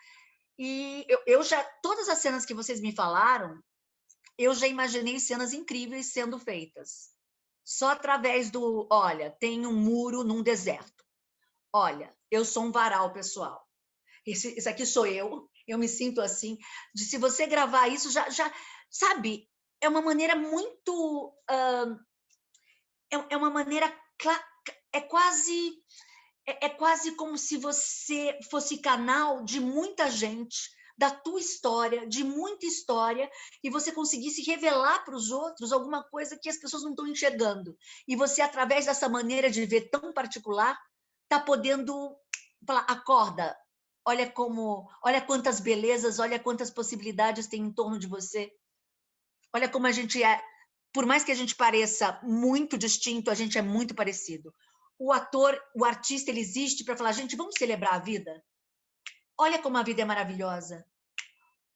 E eu já, todas as cenas que vocês me falaram, eu já imaginei cenas incríveis sendo feitas. Só através do, olha, tem um muro num deserto. Olha, eu sou um varal, pessoal. Isso aqui sou eu me sinto assim. Se você gravar isso, já sabe, é uma maneira muito... é uma maneira... É quase como se você fosse canal de muita gente, da tua história, de muita história, e você conseguisse revelar para os outros alguma coisa que as pessoas não estão enxergando. E você, através dessa maneira de ver tão particular, está podendo falar, acorda, olha quantas belezas, olha quantas possibilidades tem em torno de você. Olha como a gente é, por mais que a gente pareça muito distinto, a gente é muito parecido. O ator, o artista, ele existe para falar, gente, vamos celebrar a vida? Olha como a vida é maravilhosa.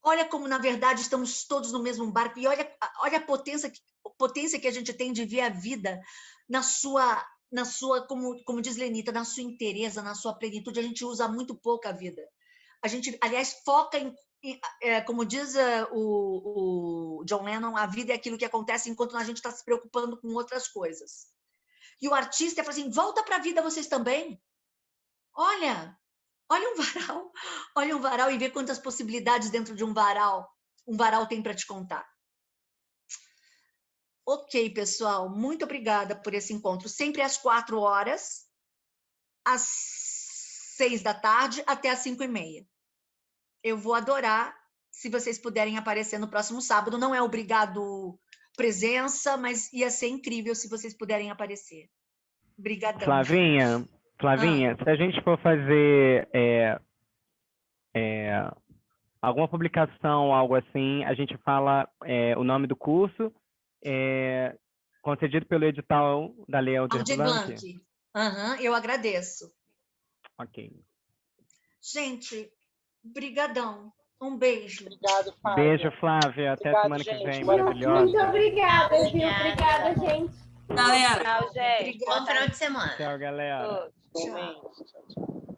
Olha como, na verdade, estamos todos no mesmo barco. E olha a potência que a gente tem de ver a vida na sua como diz Lenita, na sua inteireza, na sua plenitude. A gente usa muito pouco a vida. A gente, aliás, foca como diz o John Lennon, a vida é aquilo que acontece enquanto a gente está se preocupando com outras coisas. E o artista fala assim, volta para a vida vocês também. Olha um varal e vê quantas possibilidades dentro de um varal tem para te contar. Ok, pessoal, muito obrigada por esse encontro. Sempre às 4 horas, às 6 da tarde, até às 5h30. Eu vou adorar se vocês puderem aparecer no próximo sábado. Não é obrigado presença, mas ia ser incrível se vocês puderem aparecer. Obrigadão. Flavinha, se a gente for fazer alguma publicação, algo assim, a gente fala o nome do curso, concedido pelo edital da Lei Aldir Blanc. Eu agradeço. Ok. Gente, brigadão. Um beijo. Obrigado, Flávia. Beijo, Flávia. Até semana que vem. Maravilhosa. Muito obrigada, viu? Obrigada, gente. Galera. Tchau, gente. Bom final de semana. Tchau, galera. Tchau.